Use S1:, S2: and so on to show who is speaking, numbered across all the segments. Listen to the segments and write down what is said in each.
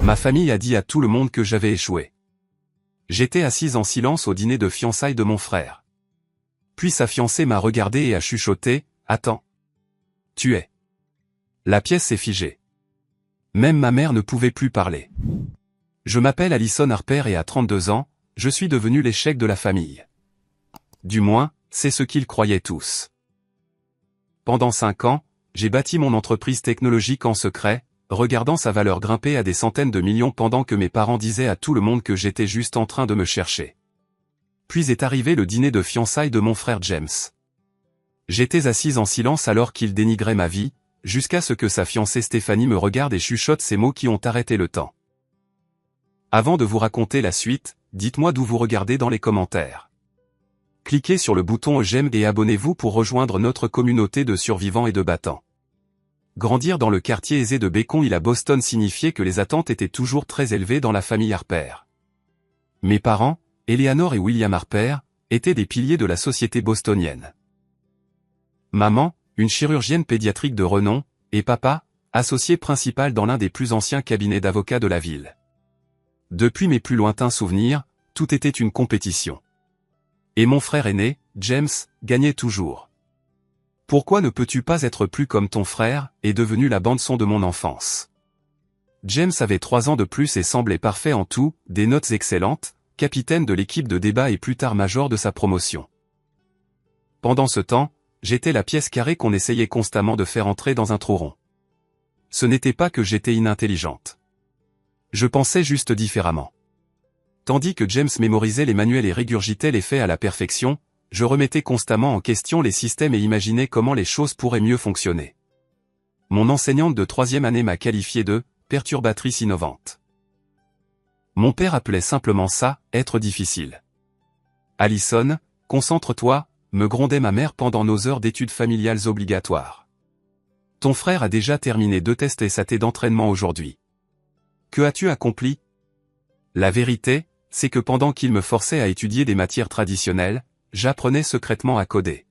S1: Ma famille a dit à tout le monde que j'avais échoué. J'étais assise en silence au dîner de fiançailles de mon frère. Puis sa fiancée m'a regardé et a chuchoté, « Attends. Tu es. » La pièce s'est figée. Même ma mère ne pouvait plus parler. Je m'appelle Alison Harper et à 32 ans, je suis devenu l'échec de la famille. Du moins, c'est ce qu'ils croyaient tous. Pendant 5 ans, j'ai bâti mon entreprise technologique en secret, regardant sa valeur grimper à des centaines de millions pendant que mes parents disaient à tout le monde que j'étais juste en train de me chercher. Puis est arrivé le dîner de fiançailles de mon frère James. J'étais assise en silence alors qu'il dénigrait ma vie, jusqu'à ce que sa fiancée Stéphanie me regarde et chuchote ces mots qui ont arrêté le temps. Avant de vous raconter la suite, dites-moi d'où vous regardez dans les commentaires. Cliquez sur le bouton j'aime et abonnez-vous pour rejoindre notre communauté de survivants et de battants. Grandir dans le quartier aisé de Bacon Hill à Boston signifiait que les attentes étaient toujours très élevées dans la famille Harper. Mes parents, Eleanor et William Harper, étaient des piliers de la société bostonienne. Maman, une chirurgienne pédiatrique de renom, et papa, associé principal dans l'un des plus anciens cabinets d'avocats de la ville. Depuis mes plus lointains souvenirs, tout était une compétition. Et mon frère aîné, James, gagnait toujours. Pourquoi ne peux-tu pas être plus comme ton frère, est devenu la bande-son de mon enfance. James avait 3 ans de plus et semblait parfait en tout, des notes excellentes, capitaine de l'équipe de débat et plus tard major de sa promotion. Pendant ce temps, j'étais la pièce carrée qu'on essayait constamment de faire entrer dans un trou rond. Ce n'était pas que j'étais inintelligente. Je pensais juste différemment. Tandis que James mémorisait les manuels et régurgitait les faits à la perfection, je remettais constamment en question les systèmes et imaginais comment les choses pourraient mieux fonctionner. Mon enseignante de 3e année m'a qualifié de « perturbatrice innovante ». Mon père appelait simplement ça « être difficile ». Alison, concentre-toi, me grondait ma mère pendant nos heures d'études familiales obligatoires. Ton frère a déjà terminé 2 tests et SAT d'entraînement aujourd'hui. Que as-tu accompli? La vérité, c'est que pendant qu'il me forçait à étudier des matières traditionnelles, j'apprenais secrètement à coder.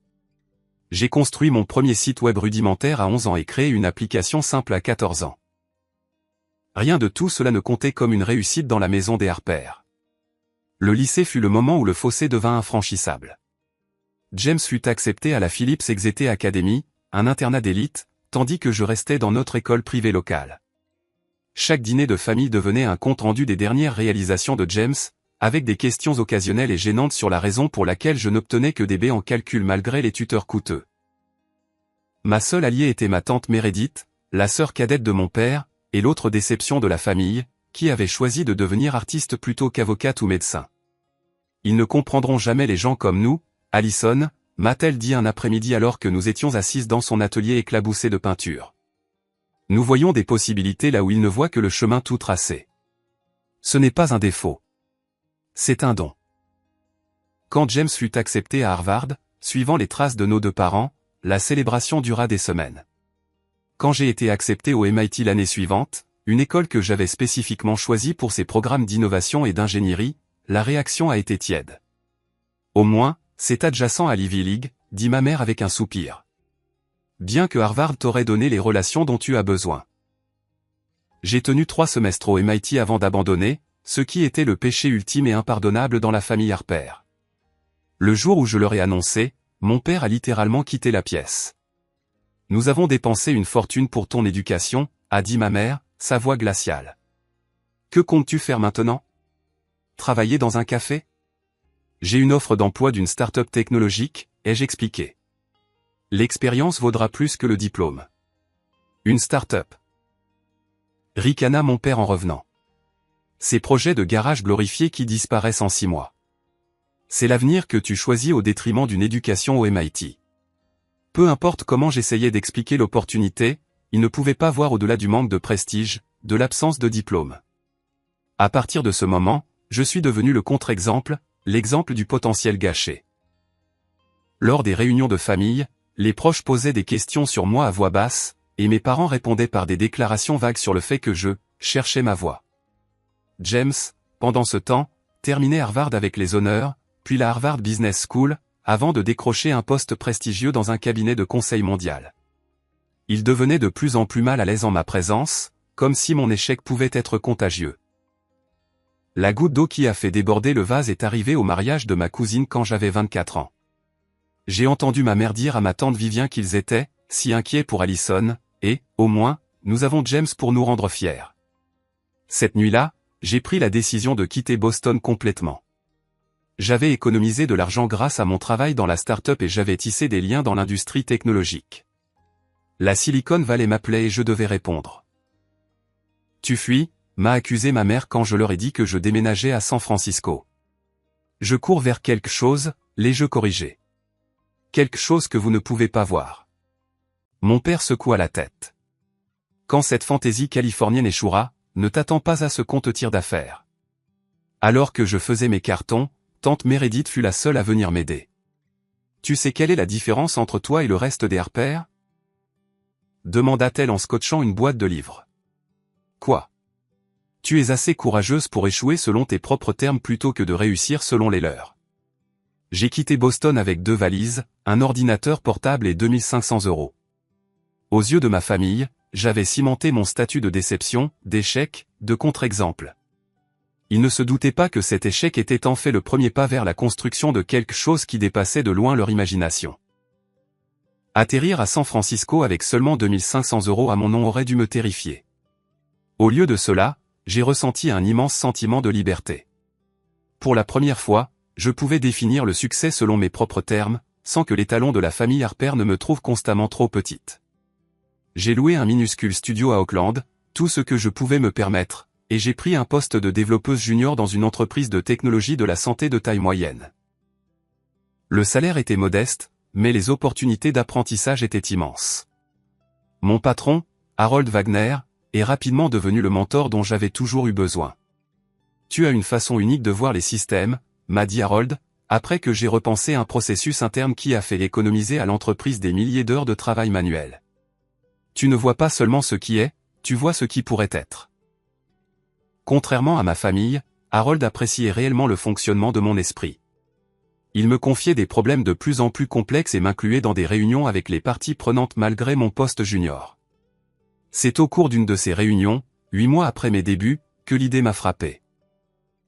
S1: J'ai construit mon premier site web rudimentaire à 11 ans et créé une application simple à 14 ans. Rien de tout cela ne comptait comme une réussite dans la maison des Harper. Le lycée fut le moment où le fossé devint infranchissable. James fut accepté à la Phillips Exeter Academy, un internat d'élite, tandis que je restais dans notre école privée locale. Chaque dîner de famille devenait un compte-rendu des dernières réalisations de James, avec des questions occasionnelles et gênantes sur la raison pour laquelle je n'obtenais que des B en calcul malgré les tuteurs coûteux. Ma seule alliée était ma tante Meredith, la sœur cadette de mon père, et l'autre déception de la famille, qui avait choisi de devenir artiste plutôt qu'avocate ou médecin. Ils ne comprendront jamais les gens comme nous, Alison, m'a-t-elle dit un après-midi alors que nous étions assises dans son atelier éclaboussé de peinture. Nous voyons des possibilités là où ils ne voient que le chemin tout tracé. Ce n'est pas un défaut. C'est un don. Quand James fut accepté à Harvard, suivant les traces de nos 2 parents, la célébration dura des semaines. Quand j'ai été accepté au MIT l'année suivante, une école que j'avais spécifiquement choisie pour ses programmes d'innovation et d'ingénierie, la réaction a été tiède. Au moins, c'est adjacent à l'Ivy League, dit ma mère avec un soupir. Bien que Harvard t'aurait donné les relations dont tu as besoin. J'ai tenu 3 semestres au MIT avant d'abandonner, ce qui était le péché ultime et impardonnable dans la famille Harper. Le jour où je leur ai annoncé, mon père a littéralement quitté la pièce. Nous avons dépensé une fortune pour ton éducation, a dit ma mère, sa voix glaciale. Que comptes-tu faire maintenant? Travailler dans un café? J'ai une offre d'emploi d'une start-up technologique, ai-je expliqué. L'expérience vaudra plus que le diplôme. Une start-up. Ricana mon père en revenant. Ces projets de garage glorifiés qui disparaissent en 6 mois. C'est l'avenir que tu choisis au détriment d'une éducation au MIT. Peu importe comment j'essayais d'expliquer l'opportunité, il ne pouvait pas voir au-delà du manque de prestige, de l'absence de diplôme. À partir de ce moment, je suis devenu le contre-exemple, l'exemple du potentiel gâché. Lors des réunions de famille, les proches posaient des questions sur moi à voix basse, et mes parents répondaient par des déclarations vagues sur le fait que je cherchais ma voie. James, pendant ce temps, terminait Harvard avec les honneurs, puis la Harvard Business School, avant de décrocher un poste prestigieux dans un cabinet de conseil mondial. Il devenait de plus en plus mal à l'aise en ma présence, comme si mon échec pouvait être contagieux. La goutte d'eau qui a fait déborder le vase est arrivée au mariage de ma cousine quand j'avais 24 ans. J'ai entendu ma mère dire à ma tante Vivien qu'ils étaient si inquiets pour Allison, et, au moins, nous avons James pour nous rendre fiers. Cette nuit-là, j'ai pris la décision de quitter Boston complètement. J'avais économisé de l'argent grâce à mon travail dans la start-up et j'avais tissé des liens dans l'industrie technologique. La Silicon Valley m'appelait et je devais répondre. Tu fuis, m'a accusé ma mère quand je leur ai dit que je déménageais à San Francisco. Je cours vers quelque chose, l'ai-je corrigé. Quelque chose que vous ne pouvez pas voir. Mon père secoua la tête. Quand cette fantaisie californienne échouera, ne t'attends pas à ce qu'on te tire d'affaire. Alors que je faisais mes cartons, tante Meredith fut la seule à venir m'aider. Tu sais quelle est la différence entre toi et le reste des Harper? Demanda-t-elle en scotchant une boîte de livres. Quoi? Tu es assez courageuse pour échouer selon tes propres termes plutôt que de réussir selon les leurs. J'ai quitté Boston avec 2 valises, un ordinateur portable et 2500 €. Aux yeux de ma famille, j'avais cimenté mon statut de déception, d'échec, de contre-exemple. Ils ne se doutaient pas que cet échec était en fait le premier pas vers la construction de quelque chose qui dépassait de loin leur imagination. Atterrir à San Francisco avec seulement 2500 € à mon nom aurait dû me terrifier. Au lieu de cela, j'ai ressenti un immense sentiment de liberté. Pour la première fois, je pouvais définir le succès selon mes propres termes, sans que les talons de la famille Harper ne me trouvent constamment trop petite. J'ai loué un minuscule studio à Oakland, tout ce que je pouvais me permettre, et j'ai pris un poste de développeuse junior dans une entreprise de technologie de la santé de taille moyenne. Le salaire était modeste, mais les opportunités d'apprentissage étaient immenses. Mon patron, Harold Wagner, est rapidement devenu le mentor dont j'avais toujours eu besoin. Tu as une façon unique de voir les systèmes, m'a dit Harold, après que j'ai repensé un processus interne qui a fait économiser à l'entreprise des milliers d'heures de travail manuel. Tu ne vois pas seulement ce qui est, tu vois ce qui pourrait être. Contrairement à ma famille, Harold appréciait réellement le fonctionnement de mon esprit. Il me confiait des problèmes de plus en plus complexes et m'incluait dans des réunions avec les parties prenantes malgré mon poste junior. C'est au cours d'une de ces réunions, 8 mois après mes débuts, que l'idée m'a frappé.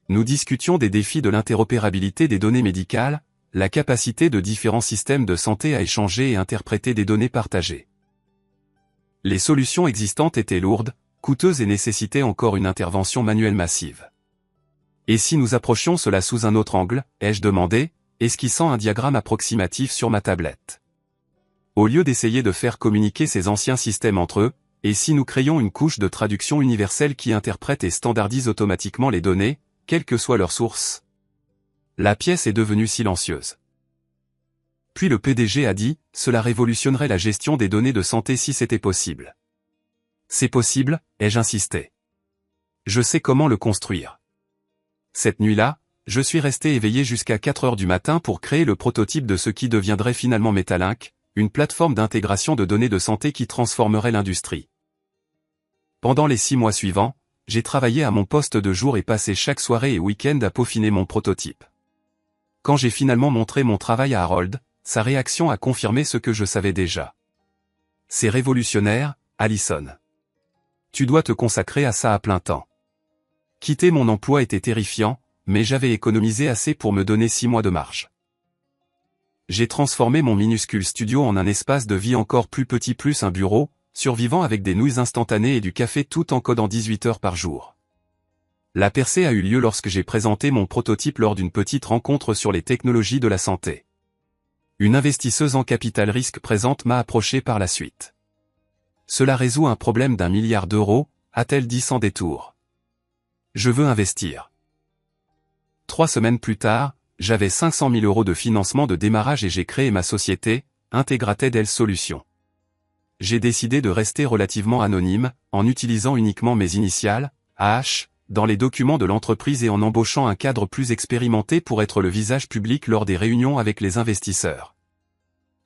S1: Nous discutions des défis de l'interopérabilité des données médicales, la capacité de différents systèmes de santé à échanger et interpréter des données partagées. Les solutions existantes étaient lourdes, coûteuses et nécessitaient encore une intervention manuelle massive. Et si nous approchions cela sous un autre angle, ai-je demandé, esquissant un diagramme approximatif sur ma tablette. Au lieu d'essayer de faire communiquer ces anciens systèmes entre eux, et si nous créions une couche de traduction universelle qui interprète et standardise automatiquement les données, quelle que soit leur source? La pièce est devenue silencieuse. Puis le PDG a dit, cela révolutionnerait la gestion des données de santé si c'était possible. C'est possible, ai-je insisté. Je sais comment le construire. Cette nuit-là, je suis resté éveillé jusqu'à 4 heures du matin pour créer le prototype de ce qui deviendrait finalement Metalink, une plateforme d'intégration de données de santé qui transformerait l'industrie. Pendant les 6 mois suivants, j'ai travaillé à mon poste de jour et passé chaque soirée et week-end à peaufiner mon prototype. Quand j'ai finalement montré mon travail à Harold, sa réaction a confirmé ce que je savais déjà. C'est révolutionnaire, Allison. Tu dois te consacrer à ça à plein temps. Quitter mon emploi était terrifiant, mais j'avais économisé assez pour me donner 6 mois de marge. J'ai transformé mon minuscule studio en un espace de vie encore plus petit plus un bureau, survivant avec des nouilles instantanées et du café tout en codant 18 heures par jour. La percée a eu lieu lorsque j'ai présenté mon prototype lors d'une petite rencontre sur les technologies de la santé. Une investisseuse en capital risque présente m'a approché par la suite. Cela résout un problème d'1 milliard d'euros, a-t-elle dit sans détour. Je veux investir. 3 semaines plus tard, j'avais 500 000 € de financement de démarrage et j'ai créé ma société, Integrated Health Solutions. J'ai décidé de rester relativement anonyme, en utilisant uniquement mes initiales, AH, dans les documents de l'entreprise et en embauchant un cadre plus expérimenté pour être le visage public lors des réunions avec les investisseurs.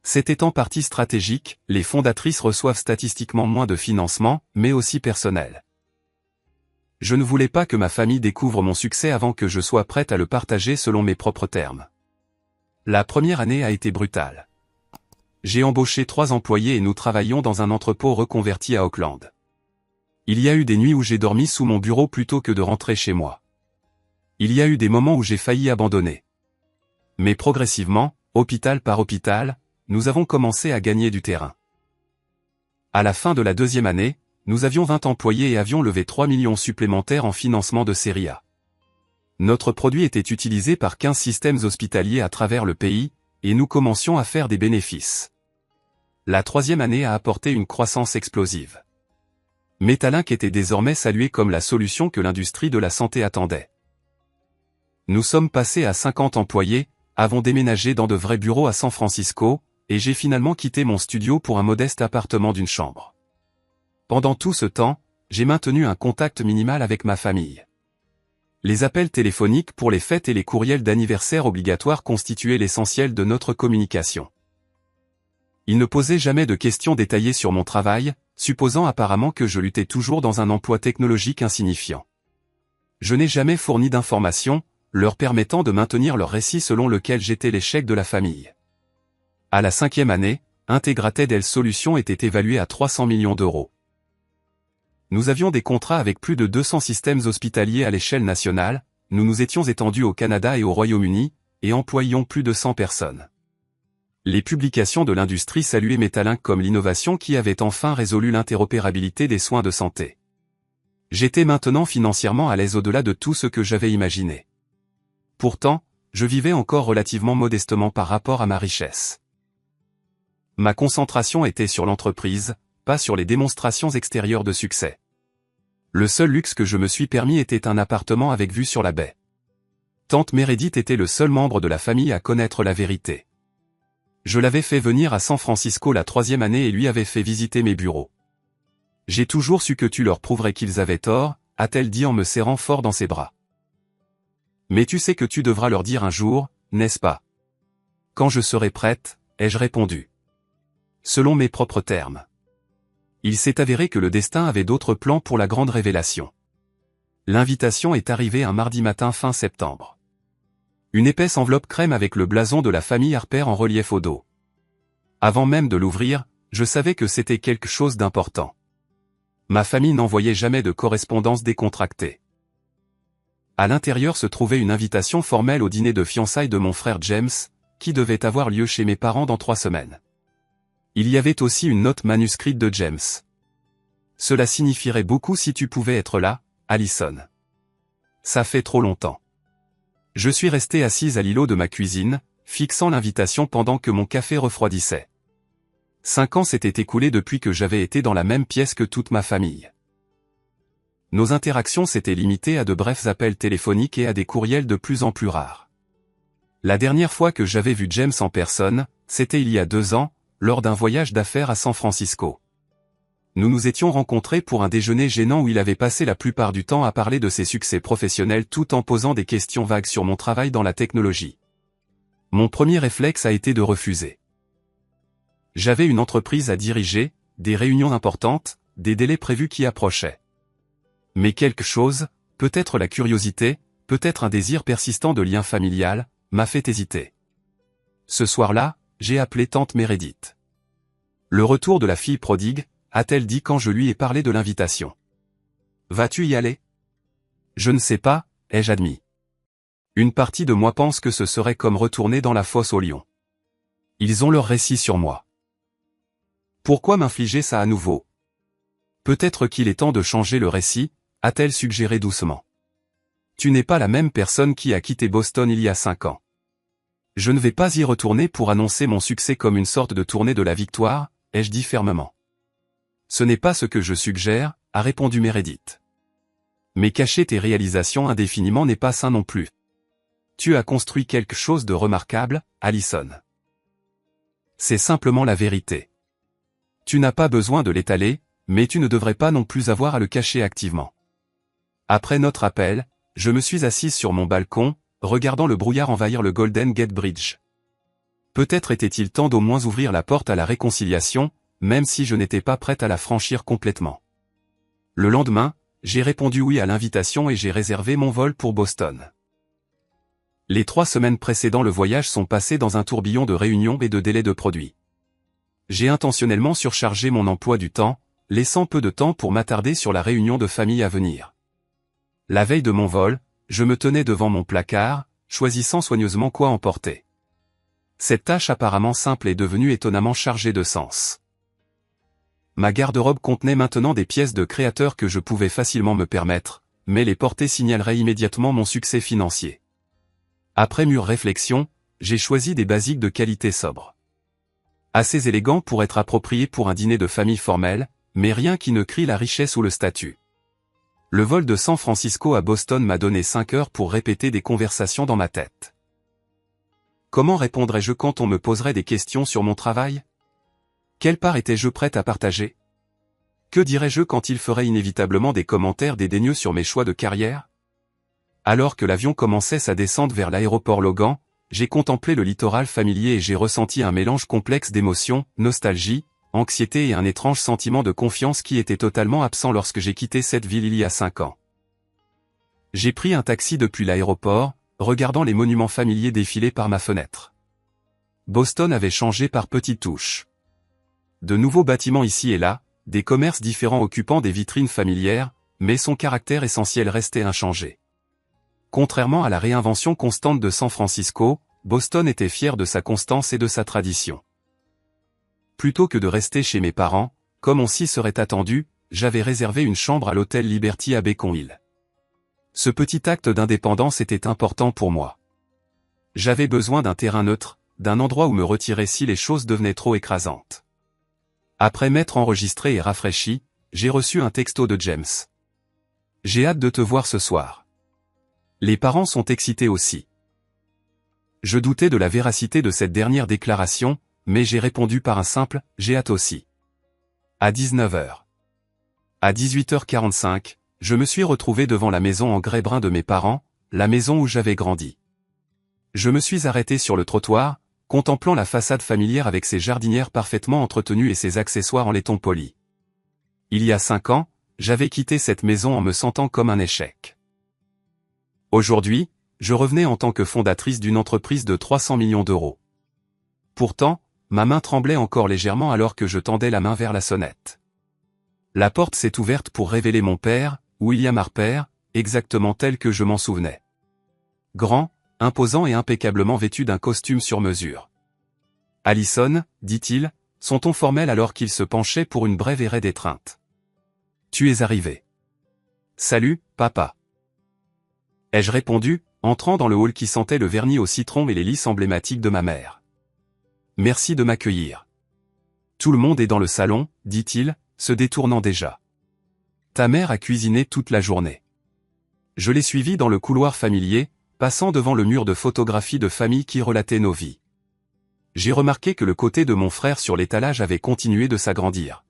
S1: C'était en partie stratégique, les fondatrices reçoivent statistiquement moins de financement, mais aussi personnel. Je ne voulais pas que ma famille découvre mon succès avant que je sois prête à le partager selon mes propres termes. La première année a été brutale. J'ai embauché 3 employés et nous travaillions dans un entrepôt reconverti à Oakland. Il y a eu des nuits où j'ai dormi sous mon bureau plutôt que de rentrer chez moi. Il y a eu des moments où j'ai failli abandonner. Mais progressivement, hôpital par hôpital, nous avons commencé à gagner du terrain. À la fin de la 2e année, nous avions 20 employés et avions levé 3 millions supplémentaires en financement de série A. Notre produit était utilisé par 15 systèmes hospitaliers à travers le pays, et nous commencions à faire des bénéfices. La 3e année a apporté une croissance explosive. Metalink était désormais salué comme la solution que l'industrie de la santé attendait. Nous sommes passés à 50 employés, avons déménagé dans de vrais bureaux à San Francisco, et j'ai finalement quitté mon studio pour un modeste appartement d'une chambre. Pendant tout ce temps, j'ai maintenu un contact minimal avec ma famille. Les appels téléphoniques pour les fêtes et les courriels d'anniversaire obligatoires constituaient l'essentiel de notre communication. Ils ne posaient jamais de questions détaillées sur mon travail, supposant apparemment que je luttais toujours dans un emploi technologique insignifiant. Je n'ai jamais fourni d'informations, leur permettant de maintenir leur récit selon lequel j'étais l'échec de la famille. À la 5e année, Integrated Health Solutions était évalué à 300 millions d'euros. Nous avions des contrats avec plus de 200 systèmes hospitaliers à l'échelle nationale, nous nous étions étendus au Canada et au Royaume-Uni, et employions plus de 100 personnes. Les publications de l'industrie saluaient Metalink comme l'innovation qui avait enfin résolu l'interopérabilité des soins de santé. J'étais maintenant financièrement à l'aise au-delà de tout ce que j'avais imaginé. Pourtant, je vivais encore relativement modestement par rapport à ma richesse. Ma concentration était sur l'entreprise, pas sur les démonstrations extérieures de succès. Le seul luxe que je me suis permis était un appartement avec vue sur la baie. Tante Meredith était le seul membre de la famille à connaître la vérité. Je l'avais fait venir à San Francisco la 3e année et lui avais fait visiter mes bureaux. J'ai toujours su que tu leur prouverais qu'ils avaient tort, a-t-elle dit en me serrant fort dans ses bras. Mais tu sais que tu devras leur dire un jour, n'est-ce pas? Quand je serai prête, ai-je répondu. Selon mes propres termes. Il s'est avéré que le destin avait d'autres plans pour la grande révélation. L'invitation est arrivée un mardi matin fin septembre. Une épaisse enveloppe crème avec le blason de la famille Harper en relief au dos. Avant même de l'ouvrir, je savais que c'était quelque chose d'important. Ma famille n'envoyait jamais de correspondance décontractée. À l'intérieur se trouvait une invitation formelle au dîner de fiançailles de mon frère James, qui devait avoir lieu chez mes parents dans 3 semaines. Il y avait aussi une note manuscrite de James. Cela signifierait beaucoup si tu pouvais être là, Allison. Ça fait trop longtemps. Je suis resté assise à l'îlot de ma cuisine, fixant l'invitation pendant que mon café refroidissait. 5 ans s'étaient écoulés depuis que j'avais été dans la même pièce que toute ma famille. Nos interactions s'étaient limitées à de brefs appels téléphoniques et à des courriels de plus en plus rares. La dernière fois que j'avais vu James en personne, c'était il y a 2 ans, lors d'un voyage d'affaires à San Francisco. Nous nous étions rencontrés pour un déjeuner gênant où il avait passé la plupart du temps à parler de ses succès professionnels tout en posant des questions vagues sur mon travail dans la technologie. Mon premier réflexe a été de refuser. J'avais une entreprise à diriger, des réunions importantes, des délais prévus qui approchaient. Mais quelque chose, peut-être la curiosité, peut-être un désir persistant de lien familial, m'a fait hésiter. Ce soir-là, j'ai appelé tante Meredith. Le retour de la fille prodigue, a-t-elle dit quand je lui ai parlé de l'invitation. Vas-tu y aller? Je ne sais pas, ai-je admis. Une partie de moi pense que ce serait comme retourner dans la fosse aux lions. Ils ont leur récit sur moi. Pourquoi m'infliger ça à nouveau? Peut-être qu'il est temps de changer le récit, a-t-elle suggéré doucement. Tu n'es pas la même personne qui a quitté Boston il y a 5 ans. Je ne vais pas y retourner pour annoncer mon succès comme une sorte de tournée de la victoire, ai-je dit fermement. Ce n'est pas ce que je suggère, a répondu Meredith. Mais cacher tes réalisations indéfiniment n'est pas sain non plus. Tu as construit quelque chose de remarquable, Allison. C'est simplement la vérité. Tu n'as pas besoin de l'étaler, mais tu ne devrais pas non plus avoir à le cacher activement. Après notre appel, je me suis assise sur mon balcon, regardant le brouillard envahir le Golden Gate Bridge. Peut-être était-il temps d'au moins ouvrir la porte à la réconciliation, même si je n'étais pas prête à la franchir complètement. Le lendemain, j'ai répondu oui à l'invitation et j'ai réservé mon vol pour Boston. Les 3 semaines précédant le voyage sont passées dans un tourbillon de réunions et de délais de produits. J'ai intentionnellement surchargé mon emploi du temps, laissant peu de temps pour m'attarder sur la réunion de famille à venir. La veille de mon vol, je me tenais devant mon placard, choisissant soigneusement quoi emporter. Cette tâche apparemment simple est devenue étonnamment chargée de sens. Ma garde-robe contenait maintenant des pièces de créateur que je pouvais facilement me permettre, mais les porter signalerait immédiatement mon succès financier. Après mûre réflexion, j'ai choisi des basiques de qualité sobre. Assez élégants pour être appropriés pour un dîner de famille formel, mais rien qui ne crie la richesse ou le statut. Le vol de San Francisco à Boston m'a donné 5 heures pour répéter des conversations dans ma tête. Comment répondrais-je quand on me poserait des questions sur mon travail? Quelle part étais-je prête à partager? Que dirais-je quand il ferait inévitablement des commentaires dédaigneux sur mes choix de carrière? Alors que l'avion commençait sa descente vers l'aéroport Logan, j'ai contemplé le littoral familier et j'ai ressenti un mélange complexe d'émotions, nostalgie, anxiété et un étrange sentiment de confiance qui était totalement absent lorsque j'ai quitté cette ville il y a 5 ans. J'ai pris un taxi depuis l'aéroport, regardant les monuments familiers défiler par ma fenêtre. Boston avait changé par petites touches. De nouveaux bâtiments ici et là, des commerces différents occupant des vitrines familières, mais son caractère essentiel restait inchangé. Contrairement à la réinvention constante de San Francisco, Boston était fier de sa constance et de sa tradition. Plutôt que de rester chez mes parents, comme on s'y serait attendu, j'avais réservé une chambre à l'hôtel Liberty à Beacon Hill. Ce petit acte d'indépendance était important pour moi. J'avais besoin d'un terrain neutre, d'un endroit où me retirer si les choses devenaient trop écrasantes. Après m'être enregistré et rafraîchi, j'ai reçu un texto de James. J'ai hâte de te voir ce soir. Les parents sont excités aussi. Je doutais de la véracité de cette dernière déclaration, mais j'ai répondu par un simple « j'ai hâte aussi ». À 19h. À 18h45, je me suis retrouvé devant la maison en grès brun de mes parents, la maison où j'avais grandi. Je me suis arrêté sur le trottoir, contemplant la façade familière avec ses jardinières parfaitement entretenues et ses accessoires en laiton poli. Il y a 5 ans, j'avais quitté cette maison en me sentant comme un échec. Aujourd'hui, je revenais en tant que fondatrice d'une entreprise de 300 millions d'euros. Pourtant, ma main tremblait encore légèrement alors que je tendais la main vers la sonnette. La porte s'est ouverte pour révéler mon père, William Harper, exactement tel que je m'en souvenais. Grand, imposant et impeccablement vêtu d'un costume sur mesure. « Allison, dit-il, son ton formel alors qu'il se penchait pour une brève et raide étreinte. Tu es arrivé. Salut, papa. Ai-je répondu, entrant dans le hall qui sentait le vernis au citron et les lys emblématiques de ma mère. Merci de m'accueillir. Tout le monde est dans le salon, dit-il, se détournant déjà. Ta mère a cuisiné toute la journée. Je l'ai suivi dans le couloir familier, passant devant le mur de photographies de famille qui relatait nos vies. J'ai remarqué que le côté de mon frère sur l'étalage avait continué de s'agrandir.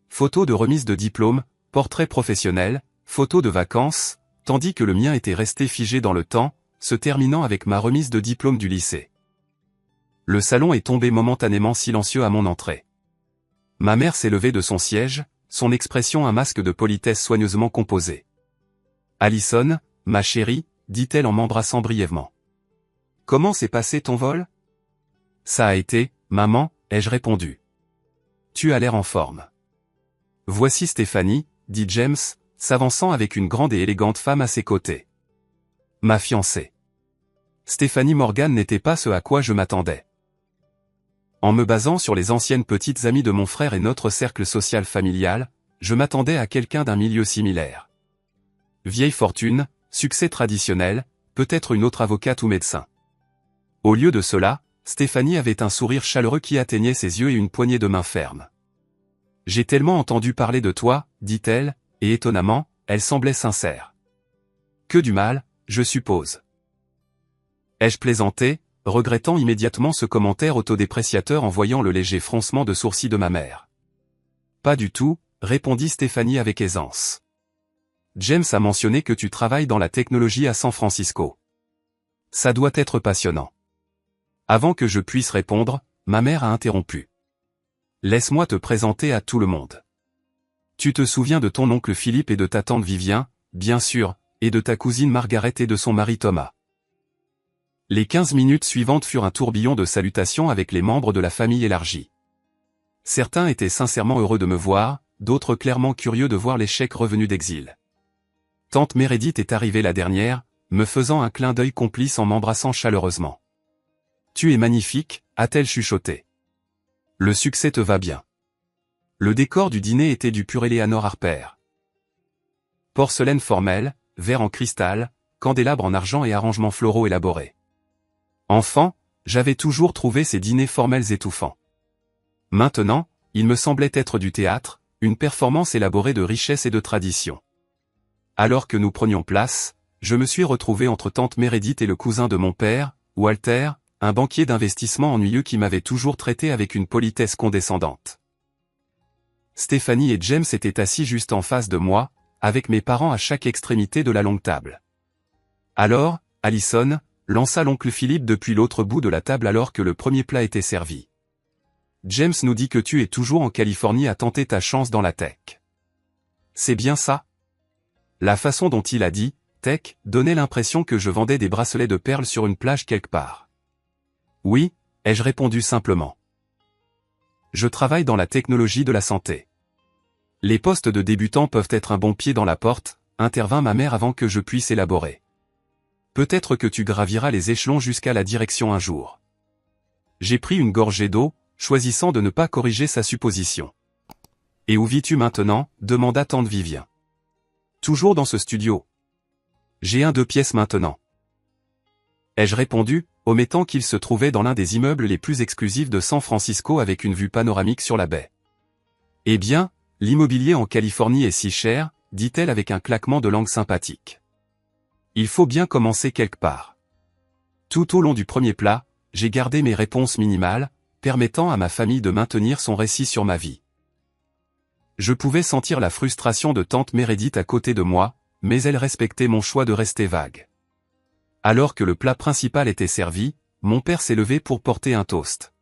S1: Photos de remise de diplôme, portraits professionnels, photos de vacances, tandis que le mien était resté figé dans le temps, se terminant avec ma remise de diplôme du lycée. Le salon est tombé momentanément silencieux à mon entrée. Ma mère s'est levée de son siège, son expression un masque de politesse soigneusement composé. « Allison, ma chérie, dit-elle en m'embrassant brièvement. Comment s'est passé ton vol? Ça a été, maman, ai-je répondu. Tu as l'air en forme. Voici Stéphanie, dit James, s'avançant avec une grande et élégante femme à ses côtés. Ma fiancée. Stéphanie Morgan n'était pas ce à quoi je m'attendais. En me basant sur les anciennes petites amies de mon frère et notre cercle social familial, je m'attendais à quelqu'un d'un milieu similaire. Vieille fortune, succès traditionnel, peut-être une autre avocate ou médecin. Au lieu de cela, Stéphanie avait un sourire chaleureux qui atteignait ses yeux et une poignée de main ferme. « J'ai tellement entendu parler de toi, dit-elle, et étonnamment, elle semblait sincère. Que du mal, je suppose. Ai-je plaisanté, regrettant immédiatement ce commentaire autodépréciateur en voyant le léger froncement de sourcils de ma mère. Pas du tout, répondit Stéphanie avec aisance. James a mentionné que tu travailles dans la technologie à San Francisco. Ça doit être passionnant. Avant que je puisse répondre, ma mère a interrompu. Laisse-moi te présenter à tout le monde. Tu te souviens de ton oncle Philippe et de ta tante Vivien, bien sûr, et de ta cousine Margaret et de son mari Thomas. Les 15 minutes suivantes furent un tourbillon de salutations avec les membres de la famille élargie. Certains étaient sincèrement heureux de me voir, d'autres clairement curieux de voir l'échec revenu d'exil. Tante Meredith est arrivée la dernière, me faisant un clin d'œil complice en m'embrassant chaleureusement. « Tu es magnifique », a-t-elle chuchoté. « Le succès te va bien. » Le décor du dîner était du pur Eleanor Harper. Porcelaine formelle, verre en cristal, candélabre en argent et arrangements floraux élaborés. Enfant, j'avais toujours trouvé ces dîners formels étouffants. Maintenant, il me semblait être du théâtre, une performance élaborée de richesse et de tradition. Alors que nous prenions place, je me suis retrouvé entre tante Meredith et le cousin de mon père, Walter, un banquier d'investissement ennuyeux qui m'avait toujours traité avec une politesse condescendante. Stéphanie et James étaient assis juste en face de moi, avec mes parents à chaque extrémité de la longue table. Alors, Allison, lança l'oncle Philippe depuis l'autre bout de la table alors que le premier plat était servi. James nous dit que tu es toujours en Californie à tenter ta chance dans la tech. C'est bien ça? La façon dont il a dit « tech » donnait l'impression que je vendais des bracelets de perles sur une plage quelque part. Oui, ai-je répondu simplement. Je travaille dans la technologie de la santé. Les postes de débutants peuvent être un bon pied dans la porte, intervint ma mère avant que je puisse élaborer. Peut-être que tu graviras les échelons jusqu'à la direction un jour. J'ai pris une gorgée d'eau, choisissant de ne pas corriger sa supposition. Et où vis-tu maintenant? Demanda tante Vivien. Toujours dans ce studio. J'ai un 2 pièces maintenant. Ai-je répondu, omettant qu'il se trouvait dans l'un des immeubles les plus exclusifs de San Francisco avec une vue panoramique sur la baie. Eh bien, l'immobilier en Californie est si cher, dit-elle avec un claquement de langue sympathique. Il faut bien commencer quelque part. Tout au long du premier plat, j'ai gardé mes réponses minimales, permettant à ma famille de maintenir son récit sur ma vie. Je pouvais sentir la frustration de tante Meredith à côté de moi, mais elle respectait mon choix de rester vague. Alors que le plat principal était servi, mon père s'est levé pour porter un toast.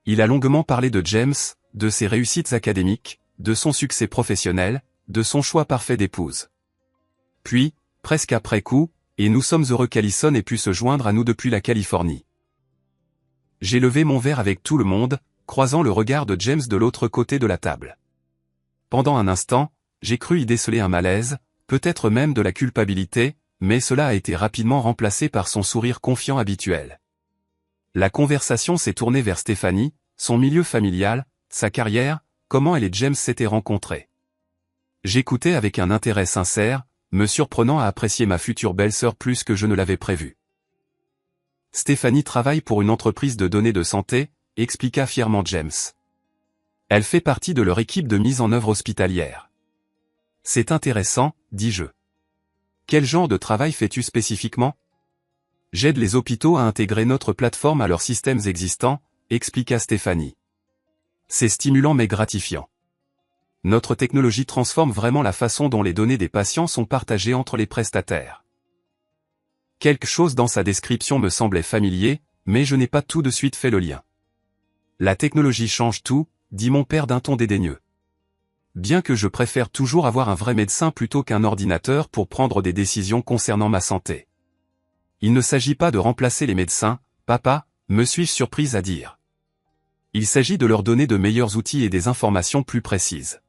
S1: Il a longuement parlé de James, de ses réussites académiques, de son succès professionnel, de son choix parfait d'épouse. Puis, presque après coup, et nous sommes heureux qu'Allison ait pu se joindre à nous depuis la Californie. J'ai levé mon verre avec tout le monde, croisant le regard de James de l'autre côté de la table. Pendant un instant, j'ai cru y déceler un malaise, peut-être même de la culpabilité, mais cela a été rapidement remplacé par son sourire confiant habituel. La conversation s'est tournée vers Stéphanie, son milieu familial, sa carrière, comment elle et James s'étaient rencontrés. J'écoutais avec un intérêt sincère, me surprenant à apprécier ma future belle-sœur plus que je ne l'avais prévu. Stéphanie travaille pour une entreprise de données de santé, expliqua fièrement James. Elle fait partie de leur équipe de mise en œuvre hospitalière. C'est intéressant, dis-je. Quel genre de travail fais-tu spécifiquement? J'aide les hôpitaux à intégrer notre plateforme à leurs systèmes existants, expliqua Stéphanie. C'est stimulant mais gratifiant. Notre technologie transforme vraiment la façon dont les données des patients sont partagées entre les prestataires. Quelque chose dans sa description me semblait familier, mais je n'ai pas tout de suite fait le lien. La technologie change tout, dit mon père d'un ton dédaigneux. Bien que je préfère toujours avoir un vrai médecin plutôt qu'un ordinateur pour prendre des décisions concernant ma santé. Il ne s'agit pas de remplacer les médecins, papa, me suis-je surprise à dire. Il s'agit de leur donner de meilleurs outils et des informations plus précises.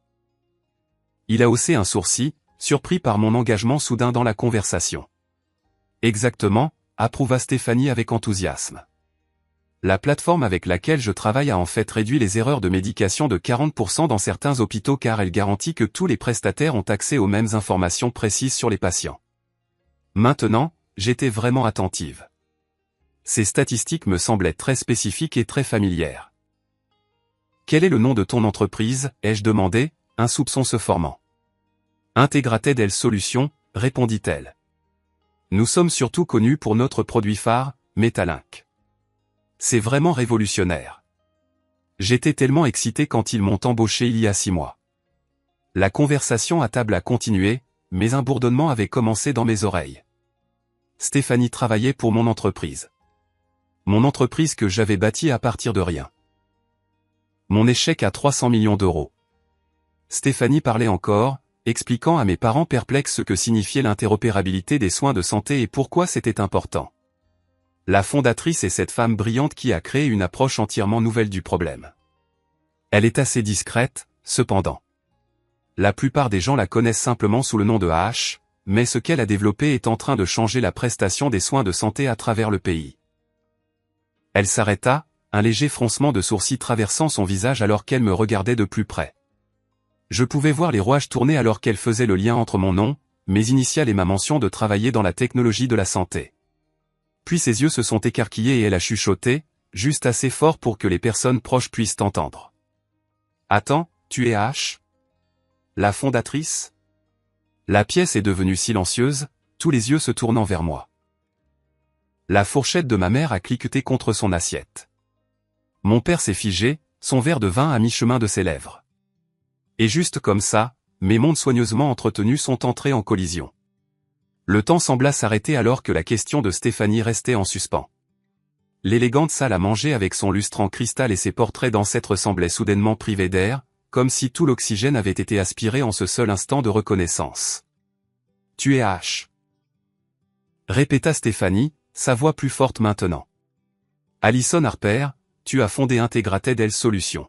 S1: Il a haussé un sourcil, surpris par mon engagement soudain dans la conversation. Exactement, approuva Stéphanie avec enthousiasme. La plateforme avec laquelle je travaille a en fait réduit les erreurs de médication de 40% dans certains hôpitaux car elle garantit que tous les prestataires ont accès aux mêmes informations précises sur les patients. Maintenant, j'étais vraiment attentive. Ces statistiques me semblaient très spécifiques et très familières. Quel est le nom de ton entreprise, ai-je demandé, un soupçon se formant. Integrated Health Solutions, répondit-elle. Nous sommes surtout connus pour notre produit phare, Metalink. C'est vraiment révolutionnaire. J'étais tellement excité quand ils m'ont embauché il y a 6 mois. La conversation à table a continué, mais un bourdonnement avait commencé dans mes oreilles. Stéphanie travaillait pour mon entreprise. Mon entreprise que j'avais bâtie à partir de rien. Mon échec à 300 millions d'euros. Stéphanie parlait encore, expliquant à mes parents perplexes ce que signifiait l'interopérabilité des soins de santé et pourquoi c'était important. La fondatrice est cette femme brillante qui a créé une approche entièrement nouvelle du problème. Elle est assez discrète, cependant. La plupart des gens la connaissent simplement sous le nom de AH, mais ce qu'elle a développé est en train de changer la prestation des soins de santé à travers le pays. Elle s'arrêta, un léger froncement de sourcils traversant son visage alors qu'elle me regardait de plus près. Je pouvais voir les rouages tourner alors qu'elle faisait le lien entre mon nom, mes initiales et ma mention de travailler dans la technologie de la santé. Puis ses yeux se sont écarquillés et elle a chuchoté, juste assez fort pour que les personnes proches puissent entendre. « Attends, tu es H ? La fondatrice ?» La pièce est devenue silencieuse, tous les yeux se tournant vers moi. La fourchette de ma mère a cliqueté contre son assiette. Mon père s'est figé, son verre de vin à mi-chemin de ses lèvres. Et juste comme ça, mes mondes soigneusement entretenus sont entrés en collision. Le temps sembla s'arrêter alors que la question de Stéphanie restait en suspens. L'élégante salle à manger avec son lustre en cristal et ses portraits d'ancêtres semblait soudainement privée d'air, comme si tout l'oxygène avait été aspiré en ce seul instant de reconnaissance. « Tu es H. » répéta Stéphanie, sa voix plus forte maintenant. « Alison Harper, tu as fondé Integrated Health Solutions. »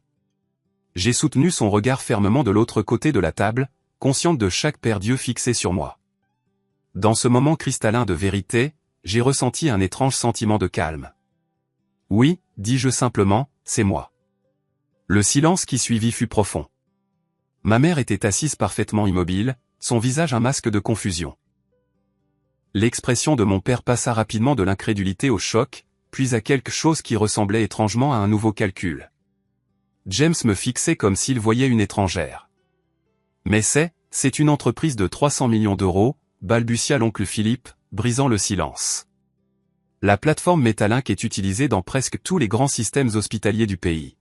S1: J'ai soutenu son regard fermement de l'autre côté de la table, consciente de chaque paire d'yeux fixés sur moi. Dans ce moment cristallin de vérité, j'ai ressenti un étrange sentiment de calme. « Oui, dis-je simplement, c'est moi. » Le silence qui suivit fut profond. Ma mère était assise parfaitement immobile, son visage un masque de confusion. L'expression de mon père passa rapidement de l'incrédulité au choc, puis à quelque chose qui ressemblait étrangement à un nouveau calcul. James me fixait comme s'il voyait une étrangère. « Mais c'est une entreprise de 300 millions d'euros, balbutia l'oncle Philippe, brisant le silence. La plateforme Metalink est utilisée dans presque tous les grands systèmes hospitaliers du pays.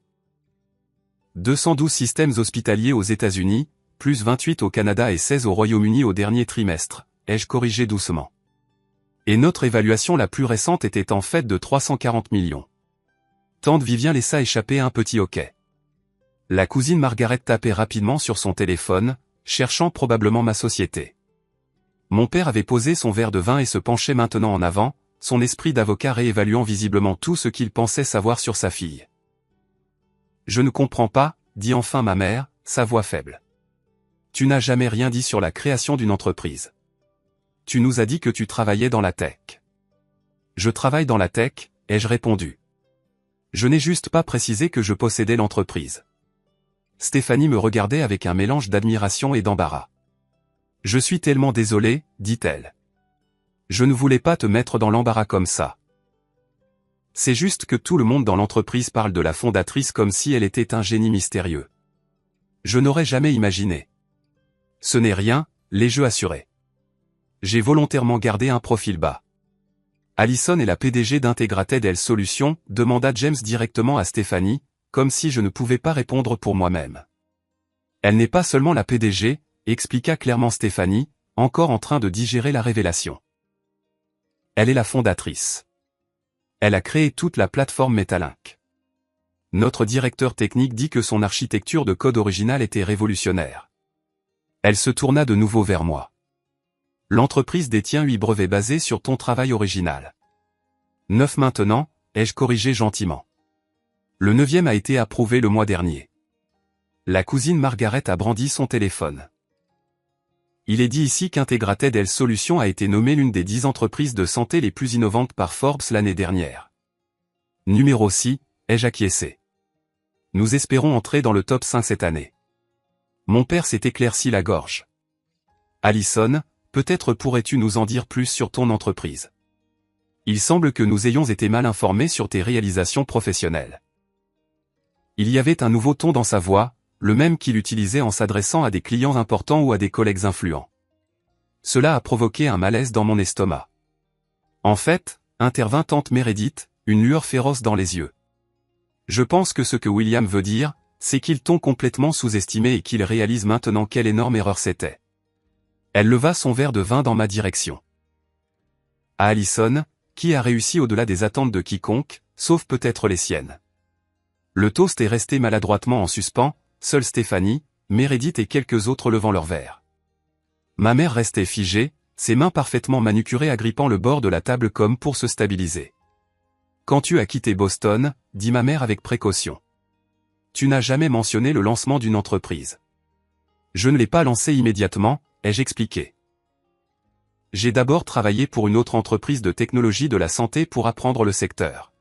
S1: 212 systèmes hospitaliers aux États-Unis, plus 28 au Canada et 16 au Royaume-Uni au dernier trimestre, ai-je corrigé doucement. Et notre évaluation la plus récente était en fait de 340 millions. Tante Vivien laissa échapper un petit hoquet. La cousine Margaret tapait rapidement sur son téléphone, cherchant probablement ma société. Mon père avait posé son verre de vin et se penchait maintenant en avant, son esprit d'avocat réévaluant visiblement tout ce qu'il pensait savoir sur sa fille. « Je ne comprends pas, dit enfin ma mère, sa voix faible. Tu n'as jamais rien dit sur la création d'une entreprise. Tu nous as dit que tu travaillais dans la tech. » « Je travaille dans la tech, ai-je répondu. Je n'ai juste pas précisé que je possédais l'entreprise. Stéphanie me regardait avec un mélange d'admiration et d'embarras. « Je suis tellement désolée, dit-elle. Je ne voulais pas te mettre dans l'embarras comme ça. C'est juste que tout le monde dans l'entreprise parle de la fondatrice comme si elle était un génie mystérieux. Je n'aurais jamais imaginé. Ce n'est rien, l'ai-je assuré. J'ai volontairement gardé un profil bas. Alison est la PDG d'Integrated Health Solutions, demanda James directement à Stéphanie, comme si je ne pouvais pas répondre pour moi-même. Elle n'est pas seulement la PDG, expliqua clairement Stéphanie, encore en train de digérer la révélation. Elle est la fondatrice. Elle a créé toute la plateforme Metalink. Notre directeur technique dit que son architecture de code original était révolutionnaire. Elle se tourna de nouveau vers moi. L'entreprise détient 8 brevets basés sur ton travail original. 9 maintenant, ai-je corrigé gentiment. Le 9e a été approuvé le mois dernier. La cousine Margaret a brandi son téléphone. Il est dit ici qu'Integrated Health Solutions a été nommée l'une des 10 entreprises de santé les plus innovantes par Forbes l'année dernière. Numéro 6, ai-je acquiescé. Nous espérons entrer dans le top 5 cette année. Mon père s'est éclairci la gorge. Alison, peut-être pourrais-tu nous en dire plus sur ton entreprise. Il semble que nous ayons été mal informés sur tes réalisations professionnelles. Il y avait un nouveau ton dans sa voix, le même qu'il utilisait en s'adressant à des clients importants ou à des collègues influents. Cela a provoqué un malaise dans mon estomac. En fait, intervint tante Meredith, une lueur féroce dans les yeux. Je pense que ce que William veut dire, c'est qu'ils t'ont complètement sous-estimé et qu'il réalise maintenant quelle énorme erreur c'était. Elle leva son verre de vin dans ma direction. À Alison, qui a réussi au-delà des attentes de quiconque, sauf peut-être les siennes. Le toast est resté maladroitement en suspens, seule Stéphanie, Meredith et quelques autres levant leurs verres. Ma mère restait figée, ses mains parfaitement manucurées agrippant le bord de la table comme pour se stabiliser. « Quand tu as quitté Boston, dit ma mère avec précaution. tu n'as jamais mentionné le lancement d'une entreprise. Je ne l'ai pas lancé immédiatement, ai-je expliqué. J'ai d'abord travaillé pour une autre entreprise de technologie de la santé pour apprendre le secteur.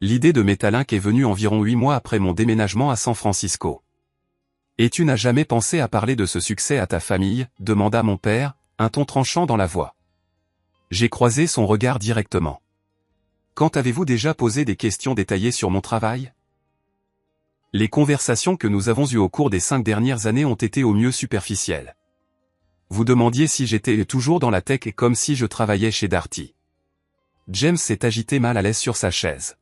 S1: L'idée de Metalink est venue environ 8 mois après mon déménagement à San Francisco. Et tu n'as jamais pensé à parler de ce succès à ta famille, demanda mon père, un ton tranchant dans la voix. J'ai croisé son regard directement. Quand avez-vous déjà posé des questions détaillées sur mon travail? Les conversations que nous avons eues au cours des 5 dernières années ont été au mieux superficielles. Vous demandiez si j'étais toujours dans la tech et comme si je travaillais chez Darty. James s'est agité mal à l'aise sur sa chaise.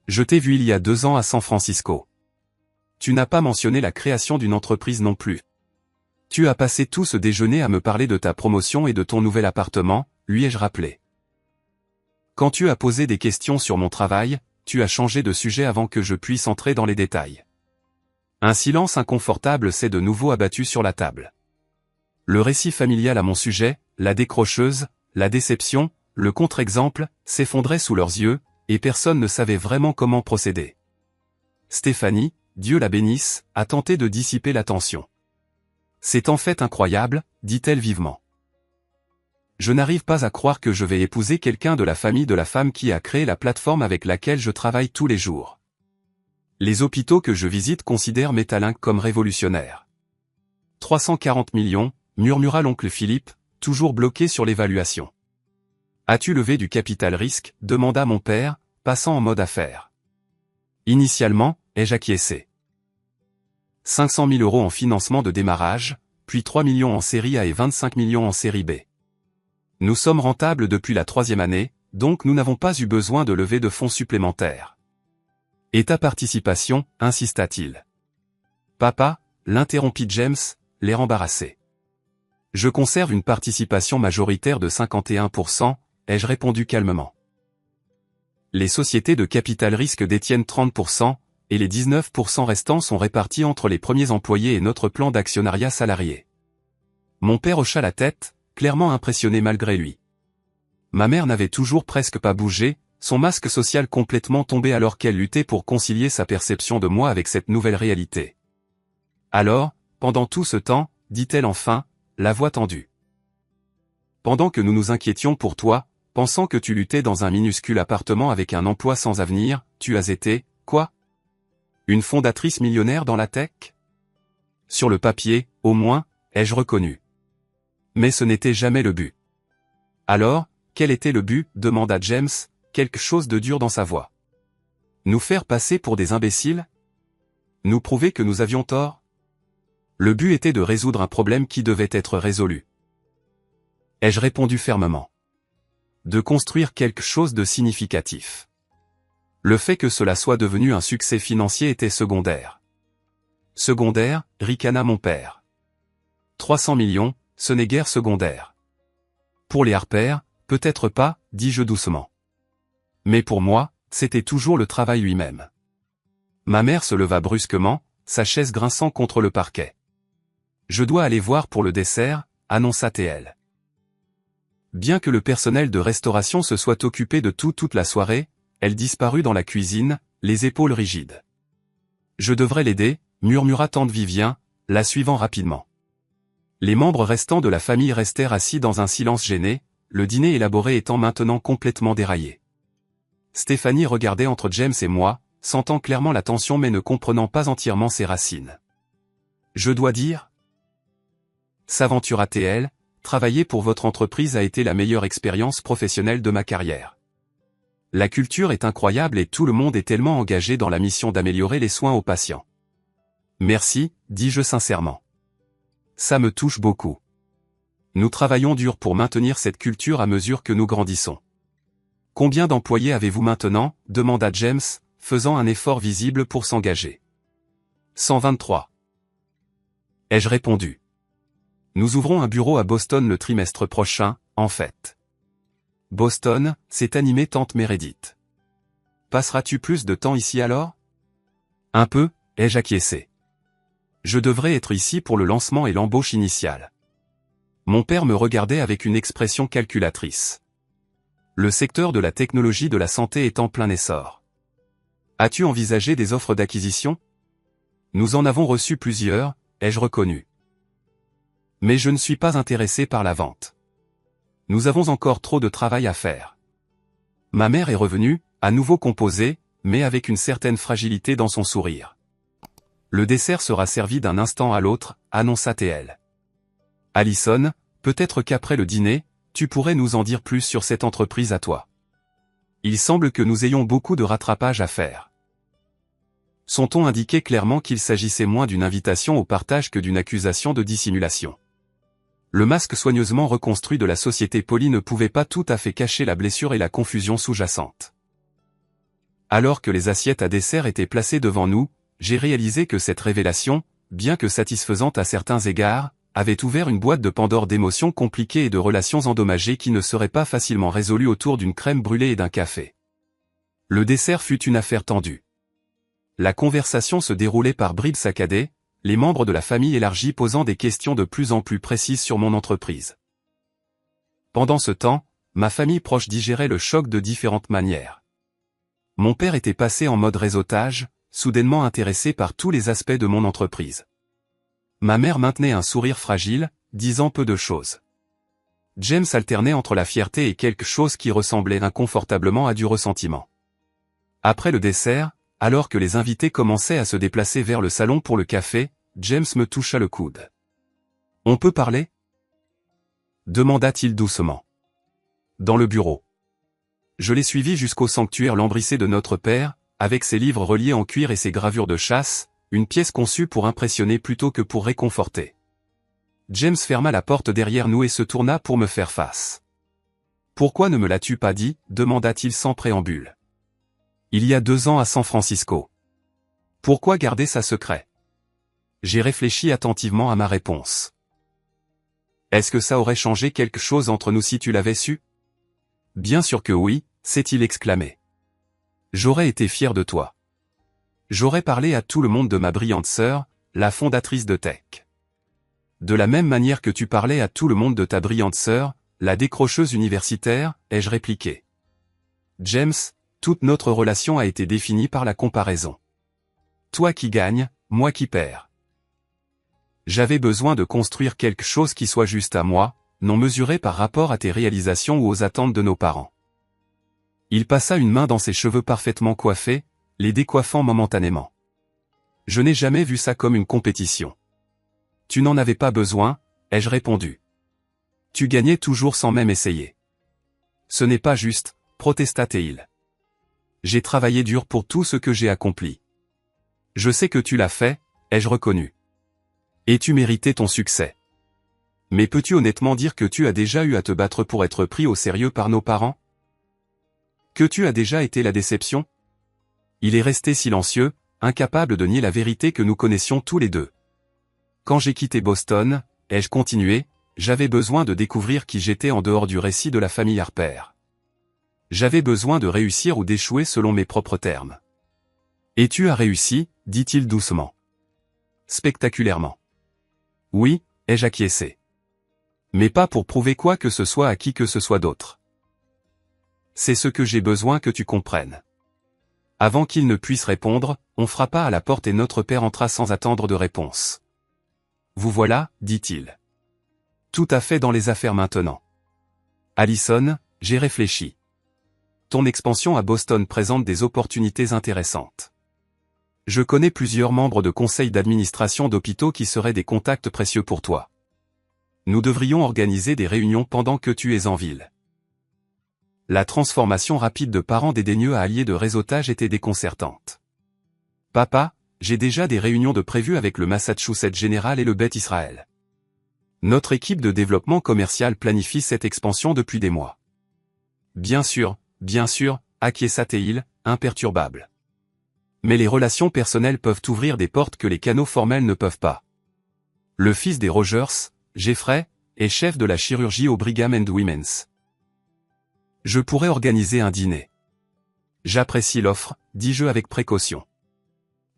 S1: Je t'ai vu il y a 2 ans à San Francisco. Tu n'as pas mentionné la création d'une entreprise non plus. Tu as passé tout ce déjeuner à me parler de ta promotion et de ton nouvel appartement, lui ai-je rappelé. Quand tu as posé des questions sur mon travail, tu as changé de sujet avant que je puisse entrer dans les détails. Un silence inconfortable s'est de nouveau abattu sur la table. Le récit familial à mon sujet, la décrocheuse, la déception, le contre-exemple, s'effondrait sous leurs yeux, et personne ne savait vraiment comment procéder. Stéphanie, Dieu la bénisse, a tenté de dissiper la tension. C'est en fait incroyable, dit-elle vivement. Je n'arrive pas à croire que je vais épouser quelqu'un de la famille de la femme qui a créé la plateforme avec laquelle je travaille tous les jours. Les hôpitaux que je visite considèrent Metalink comme révolutionnaire. 340 millions, murmura l'oncle Philippe, toujours bloqué sur l'évaluation. As-tu levé du capital risque, demanda mon père, passant en mode affaires. Initialement, ai-je acquiescé. 500 000 € en financement de démarrage, puis 3 millions en série A et 25 millions en série B. Nous sommes rentables depuis la 3e année, donc nous n'avons pas eu besoin de lever de fonds supplémentaires. Et ta participation, insista-t-il. Papa, l'interrompit James, l'air embarrassé. Je conserve une participation majoritaire de 51%, ai-je répondu calmement. Les sociétés de capital risque détiennent 30%, et les 19% restants sont répartis entre les premiers employés et notre plan d'actionnariat salarié. Mon père hocha la tête, clairement impressionné malgré lui. Ma mère n'avait toujours presque pas bougé, son masque social complètement tombé alors qu'elle luttait pour concilier sa perception de moi avec cette nouvelle réalité. Alors, pendant tout ce temps, dit-elle enfin, la voix tendue. Pendant que nous nous inquiétions pour toi, pensant que tu luttais dans un minuscule appartement avec un emploi sans avenir, tu as été, quoi? Une fondatrice millionnaire dans la tech? Sur le papier, au moins, ai-je reconnu. Mais ce n'était jamais le but. Alors, quel était le but, demanda James, quelque chose de dur dans sa voix. Nous faire passer pour des imbéciles? Nous prouver que nous avions tort? Le but était de résoudre un problème qui devait être résolu. Ai-je répondu fermement. De construire quelque chose de significatif. Le fait que cela soit devenu un succès financier était secondaire. Secondaire, ricana mon père. 300 millions, ce n'est guère secondaire. Pour les Harper, peut-être pas, dis-je doucement. Mais pour moi, c'était toujours le travail lui-même. Ma mère se leva brusquement, sa chaise grinçant contre le parquet. Je dois aller voir pour le dessert, annonça-t-elle. Bien que le personnel de restauration se soit occupé de tout toute la soirée, elle disparut dans la cuisine, les épaules rigides. Je devrais l'aider, murmura tante Vivien, la suivant rapidement. Les membres restants de la famille restèrent assis dans un silence gêné, le dîner élaboré étant maintenant complètement déraillé. Stéphanie regardait entre James et moi, sentant clairement la tension mais ne comprenant pas entièrement ses racines. Je dois dire? S'aventura-t-elle, travailler pour votre entreprise a été la meilleure expérience professionnelle de ma carrière. La culture est incroyable et tout le monde est tellement engagé dans la mission d'améliorer les soins aux patients. Merci, dis-je sincèrement. Ça me touche beaucoup. Nous travaillons dur pour maintenir cette culture à mesure que nous grandissons. Combien d'employés avez-vous maintenant? Demanda James, faisant un effort visible pour s'engager. 123. Ai-je répondu. Nous ouvrons un bureau à Boston le trimestre prochain, en fait. Boston, s'est animée tante Meredith. Passeras-tu plus de temps ici alors? Un peu, ai-je acquiescé. Je devrais être ici pour le lancement et l'embauche initiale. Mon père me regardait avec une expression calculatrice. Le secteur de la technologie de la santé est en plein essor. As-tu envisagé des offres d'acquisition? Nous en avons reçu plusieurs, ai-je reconnu. Mais je ne suis pas intéressé par la vente. Nous avons encore trop de travail à faire. Ma mère est revenue, à nouveau composée, mais avec une certaine fragilité dans son sourire. Le dessert sera servi d'un instant à l'autre, annonça-t-elle. Allison, peut-être qu'après le dîner, tu pourrais nous en dire plus sur cette entreprise à toi. Il semble que nous ayons beaucoup de rattrapage à faire. Son ton indiquait clairement qu'il s'agissait moins d'une invitation au partage que d'une accusation de dissimulation. Le masque soigneusement reconstruit de la société polie ne pouvait pas tout à fait cacher la blessure et la confusion sous-jacente. Alors que les assiettes à dessert étaient placées devant nous, j'ai réalisé que cette révélation, bien que satisfaisante à certains égards, avait ouvert une boîte de Pandore d'émotions compliquées et de relations endommagées qui ne seraient pas facilement résolues autour d'une crème brûlée et d'un café. Le dessert fut une affaire tendue. La conversation se déroulait par bribes saccadées, les membres de la famille élargie posant des questions de plus en plus précises sur mon entreprise. Pendant ce temps, ma famille proche digérait le choc de différentes manières. Mon père était passé en mode réseautage, soudainement intéressé par tous les aspects de mon entreprise. Ma mère maintenait un sourire fragile, disant peu de choses. James alternait entre la fierté et quelque chose qui ressemblait inconfortablement à du ressentiment. Après le dessert, alors que les invités commençaient à se déplacer vers le salon pour le café, James me toucha le coude. « On peut parler ?» demanda-t-il doucement. Dans le bureau. Je l'ai suivi jusqu'au sanctuaire lambrissé de notre père, avec ses livres reliés en cuir et ses gravures de chasse, une pièce conçue pour impressionner plutôt que pour réconforter. James ferma la porte derrière nous et se tourna pour me faire face. « Pourquoi ne me l'as-tu pas dit ?» demanda-t-il sans préambule. « Il y a 2 ans à San Francisco. Pourquoi garder ça secret ?» J'ai réfléchi attentivement à ma réponse. « Est-ce que ça aurait changé quelque chose entre nous si tu l'avais su ?»« Bien sûr que oui, » s'est-il exclamé. « J'aurais été fier de toi. J'aurais parlé à tout le monde de ma brillante sœur, la fondatrice de Tech. De la même manière que tu parlais à tout le monde de ta brillante sœur, la décrocheuse universitaire, ai-je répliqué. James, toute notre relation a été définie par la comparaison. Toi qui gagnes, moi qui perds. J'avais besoin de construire quelque chose qui soit juste à moi, non mesuré par rapport à tes réalisations ou aux attentes de nos parents. Il passa une main dans ses cheveux parfaitement coiffés, les décoiffant momentanément. Je n'ai jamais vu ça comme une compétition. Tu n'en avais pas besoin, ai-je répondu. Tu gagnais toujours sans même essayer. Ce n'est pas juste, protesta-t-il. J'ai travaillé dur pour tout ce que j'ai accompli. Je sais que tu l'as fait, ai-je reconnu. Et tu méritais ton succès. Mais peux-tu honnêtement dire que tu as déjà eu à te battre pour être pris au sérieux par nos parents? Que tu as déjà été la déception? Il est resté silencieux, incapable de nier la vérité que nous connaissions tous les deux. Quand j'ai quitté Boston, ai-je continué, j'avais besoin de découvrir qui j'étais en dehors du récit de la famille Harper. J'avais besoin de réussir ou d'échouer selon mes propres termes. Et tu as réussi, dit-il doucement. Spectaculairement. Oui, ai-je acquiescé. Mais pas pour prouver quoi que ce soit à qui que ce soit d'autre. C'est ce que j'ai besoin que tu comprennes. Avant qu'il ne puisse répondre, on frappa à la porte et notre père entra sans attendre de réponse. Vous voilà, dit-il. Tout à fait dans les affaires maintenant. Allison, j'ai réfléchi. Ton expansion à Boston présente des opportunités intéressantes. Je connais plusieurs membres de conseils d'administration d'hôpitaux qui seraient des contacts précieux pour toi. Nous devrions organiser des réunions pendant que tu es en ville. La transformation rapide de parents dédaigneux à alliés de réseautage était déconcertante. Papa, j'ai déjà des réunions de prévues avec le Massachusetts General et le Beth Israel. Notre équipe de développement commercial planifie cette expansion depuis des mois. Bien sûr, acquiesça-t-il, imperturbable. Mais les relations personnelles peuvent ouvrir des portes que les canaux formels ne peuvent pas. Le fils des Rogers, Jeffrey, est chef de la chirurgie au Brigham and Women's. Je pourrais organiser un dîner. J'apprécie l'offre, dis-je avec précaution.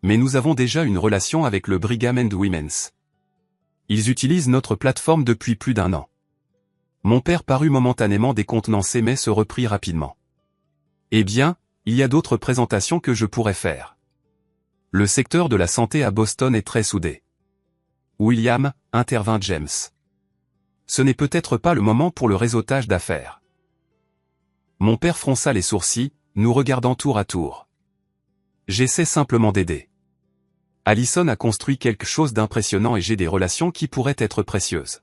S1: Mais nous avons déjà une relation avec le Brigham and Women's. Ils utilisent notre plateforme depuis plus d'1 an. Mon père parut momentanément décontenancé mais se reprit rapidement. Eh bien, il y a d'autres présentations que je pourrais faire. Le secteur de la santé à Boston est très soudé. William, intervint James. Ce n'est peut-être pas le moment pour le réseautage d'affaires. Mon père fronça les sourcils, nous regardant tour à tour. J'essaie simplement d'aider. Allison a construit quelque chose d'impressionnant et j'ai des relations qui pourraient être précieuses.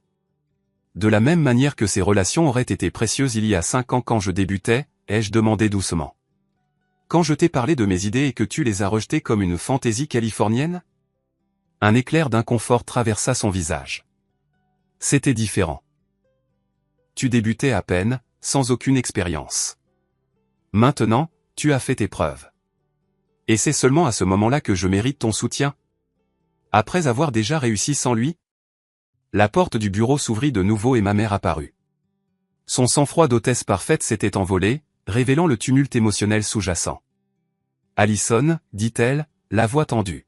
S1: De la même manière que ces relations auraient été précieuses il y a 5 ans quand je débutais, ai-je demandé doucement. Quand je t'ai parlé de mes idées et que tu les as rejetées comme une fantaisie californienne? Un éclair d'inconfort traversa son visage. C'était différent. Tu débutais à peine, sans aucune expérience. Maintenant, tu as fait tes preuves. Et c'est seulement à ce moment-là que je mérite ton soutien? Après avoir déjà réussi sans lui? La porte du bureau s'ouvrit de nouveau et ma mère apparut. Son sang-froid d'hôtesse parfaite s'était envolé, révélant le tumulte émotionnel sous-jacent. Allison, dit-elle, la voix tendue.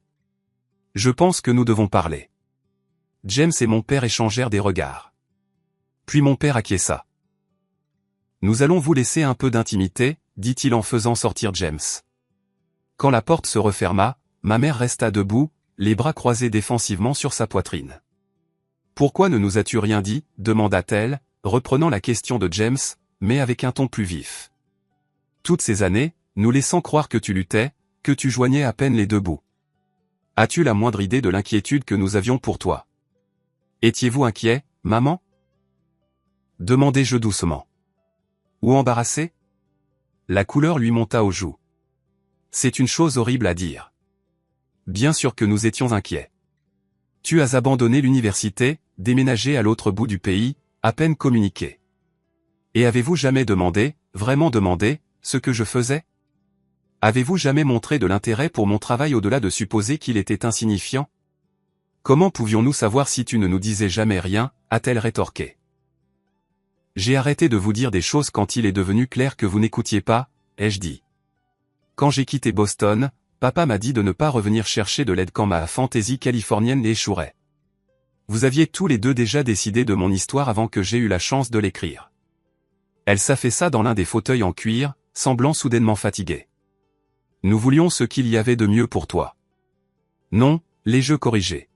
S1: Je pense que nous devons parler. James et mon père échangèrent des regards. Puis mon père acquiesça. Nous allons vous laisser un peu d'intimité, dit-il en faisant sortir James. Quand la porte se referma, ma mère resta debout, les bras croisés défensivement sur sa poitrine. Pourquoi ne nous as-tu rien dit, demanda-t-elle, reprenant la question de James, mais avec un ton plus vif. Toutes ces années, nous laissant croire que tu luttais, que tu joignais à peine les deux bouts. As-tu la moindre idée de l'inquiétude que nous avions pour toi? Étiez-vous inquiet, maman? Demandai-je doucement. Ou embarrassé? La couleur lui monta aux joues. C'est une chose horrible à dire. Bien sûr que nous étions inquiets. Tu as abandonné l'université, déménagé à l'autre bout du pays, à peine communiqué. Et avez-vous jamais demandé, vraiment demandé, ce que je faisais? Avez-vous jamais montré de l'intérêt pour mon travail au-delà de supposer qu'il était insignifiant? Comment pouvions-nous savoir si tu ne nous disais jamais rien, a-t-elle rétorqué. J'ai arrêté de vous dire des choses quand il est devenu clair que vous n'écoutiez pas, ai-je dit. Quand j'ai quitté Boston, papa m'a dit de ne pas revenir chercher de l'aide quand ma fantaisie californienne échouerait. Vous aviez tous les deux déjà décidé de mon histoire avant que j'aie eu la chance de l'écrire. Elle s'affaissa dans l'un des fauteuils en cuir, semblant soudainement fatiguée. Nous voulions ce qu'il y avait de mieux pour toi. Non, l'ai-je corrigé.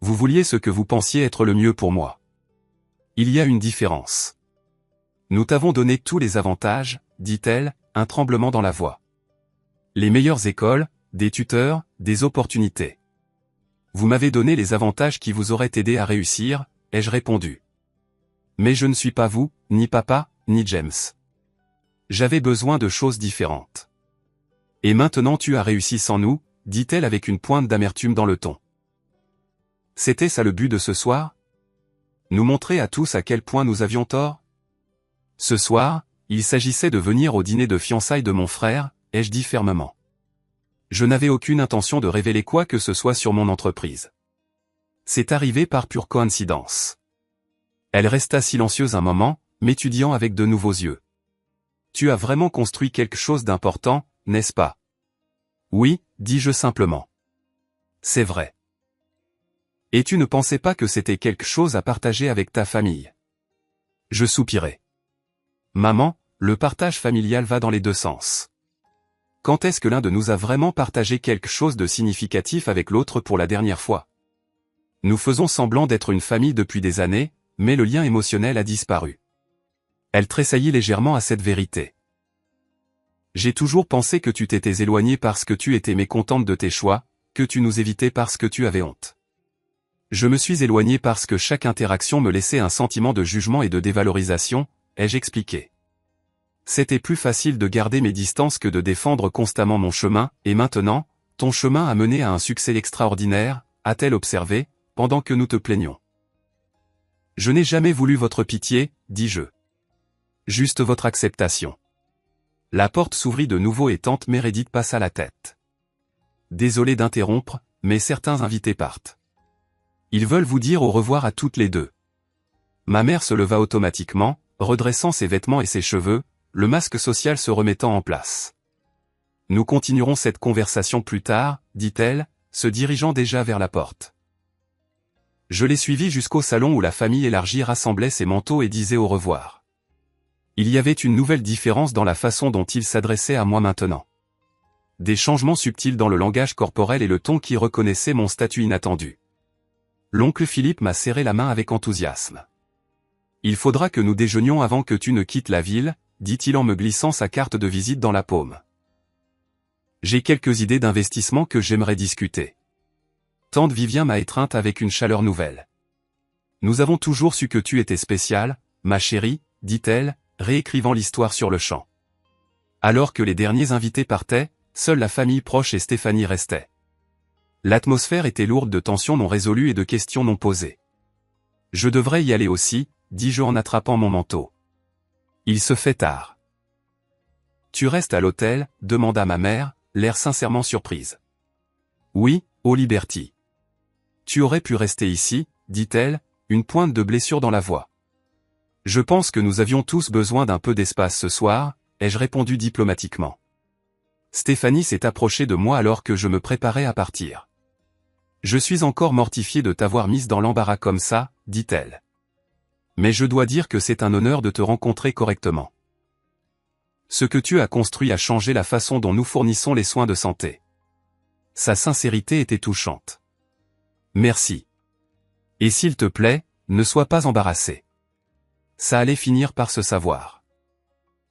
S1: Vous vouliez ce que vous pensiez être le mieux pour moi. Il y a une différence. Nous t'avons donné tous les avantages, dit-elle, un tremblement dans la voix. Les meilleures écoles, des tuteurs, des opportunités. Vous m'avez donné les avantages qui vous auraient aidé à réussir, ai-je répondu. Mais je ne suis pas vous, ni papa, ni James. J'avais besoin de choses différentes. Et maintenant tu as réussi sans nous, dit-elle avec une pointe d'amertume dans le ton. C'était ça le but de ce soir? Nous montrer à tous à quel point nous avions tort? Ce soir, il s'agissait de venir au dîner de fiançailles de mon frère, ai-je dit fermement. Je n'avais aucune intention de révéler quoi que ce soit sur mon entreprise. C'est arrivé par pure coïncidence. Elle resta silencieuse un moment, m'étudiant avec de nouveaux yeux. Tu as vraiment construit quelque chose d'important, n'est-ce pas? Oui, dis-je simplement. C'est vrai. Et tu ne pensais pas que c'était quelque chose à partager avec ta famille? Je soupirai. Maman, le partage familial va dans les deux sens. Quand est-ce que l'un de nous a vraiment partagé quelque chose de significatif avec l'autre pour la dernière fois? Nous faisons semblant d'être une famille depuis des années, mais le lien émotionnel a disparu. Elle tressaillit légèrement à cette vérité. J'ai toujours pensé que tu t'étais éloignée parce que tu étais mécontente de tes choix, que tu nous évitais parce que tu avais honte. Je me suis éloigné parce que chaque interaction me laissait un sentiment de jugement et de dévalorisation, ai-je expliqué. C'était plus facile de garder mes distances que de défendre constamment mon chemin, et maintenant, ton chemin a mené à un succès extraordinaire, a-t-elle observé, pendant que nous te plaignions. Je n'ai jamais voulu votre pitié, dis-je. Juste votre acceptation. La porte s'ouvrit de nouveau et tante Meredith passa la tête. Désolé d'interrompre, mais certains invités partent. Ils veulent vous dire au revoir à toutes les deux. Ma mère se leva automatiquement, redressant ses vêtements et ses cheveux, le masque social se remettant en place. Nous continuerons cette conversation plus tard, dit-elle, se dirigeant déjà vers la porte. Je l'ai suivie jusqu'au salon où la famille élargie rassemblait ses manteaux et disait au revoir. Il y avait une nouvelle différence dans la façon dont il s'adressait à moi maintenant. des changements subtils dans le langage corporel et le ton qui reconnaissait mon statut inattendu. L'oncle Philippe m'a serré la main avec enthousiasme. « Il faudra que nous déjeunions avant que tu ne quittes la ville », dit-il en me glissant sa carte de visite dans la paume. « J'ai quelques idées d'investissement que j'aimerais discuter. » Tante Vivien m'a étreinte avec une chaleur nouvelle. « Nous avons toujours su que tu étais spéciale, ma chérie, dit-elle, réécrivant l'histoire sur le champ. Alors que les derniers invités partaient, seule la famille proche et Stéphanie restaient. L'atmosphère était lourde de tensions non résolues et de questions non posées. « Je devrais y aller aussi, dis-je en attrapant mon manteau. Il se fait tard. »« Tu restes à l'hôtel ?» demanda ma mère, l'air sincèrement surprise. « Oui, au Liberty. »« Tu aurais pu rester ici, » dit-elle, une pointe de blessure dans la voix. « Je pense que nous avions tous besoin d'un peu d'espace ce soir, » ai-je répondu diplomatiquement. Stéphanie s'est approchée de moi alors que je me préparais à partir. « Je suis encore mortifiée de t'avoir mise dans l'embarras comme ça, » dit-elle. « Mais je dois dire que c'est un honneur de te rencontrer correctement. Ce que tu as construit a changé la façon dont nous fournissons les soins de santé. » Sa sincérité était touchante. « Merci. Et s'il te plaît, ne sois pas embarrassé. Ça allait finir par se savoir.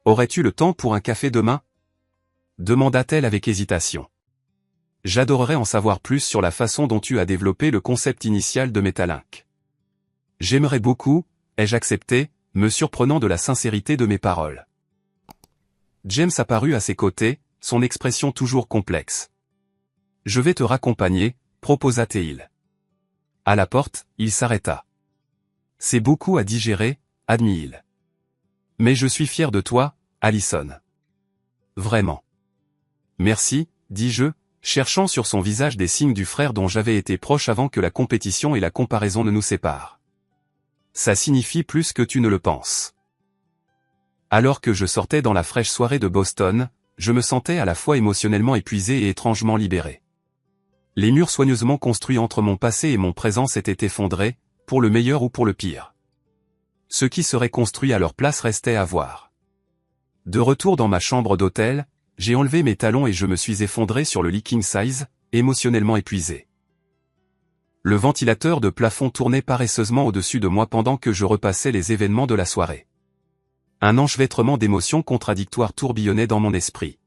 S1: Aurais-tu le temps pour un café demain ? Demanda-t-elle avec hésitation. J'adorerais en savoir plus sur la façon dont tu as développé le concept initial de Metalink. J'aimerais beaucoup, ai-je accepté, me surprenant de la sincérité de mes paroles. James apparut à ses côtés, son expression toujours complexe. Je vais te raccompagner, proposa-t-il. À la porte, il s'arrêta. C'est beaucoup à digérer, admit-il. Mais je suis fier de toi, Allison. Vraiment. Merci, dis-je, cherchant sur son visage des signes du frère dont j'avais été proche avant que la compétition et la comparaison ne nous séparent. Ça signifie plus que tu ne le penses. Alors que je sortais dans la fraîche soirée de Boston, je me sentais à la fois émotionnellement épuisé et étrangement libéré. Les murs soigneusement construits entre mon passé et mon présent s'étaient effondrés, pour le meilleur ou pour le pire. Ce qui serait construit à leur place restait à voir. De retour dans ma chambre d'hôtel, j'ai enlevé mes talons et je me suis effondré sur le lit king size, émotionnellement épuisé. Le ventilateur de plafond tournait paresseusement au-dessus de moi pendant que je repassais les événements de la soirée. Un enchevêtrement d'émotions contradictoires tourbillonnait dans mon esprit.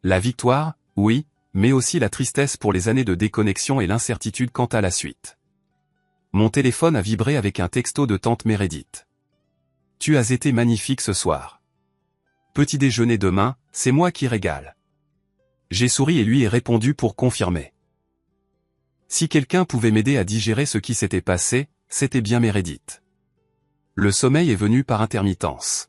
S1: La victoire, oui, mais aussi la tristesse pour les années de déconnexion et l'incertitude quant à la suite. Mon téléphone a vibré avec un texto de tante Meredith. « Tu as été magnifique ce soir. Petit déjeuner demain, c'est moi qui régale. » J'ai souri et lui ai répondu pour confirmer. Si quelqu'un pouvait m'aider à digérer ce qui s'était passé, c'était bien Meredith. Le sommeil est venu par intermittence.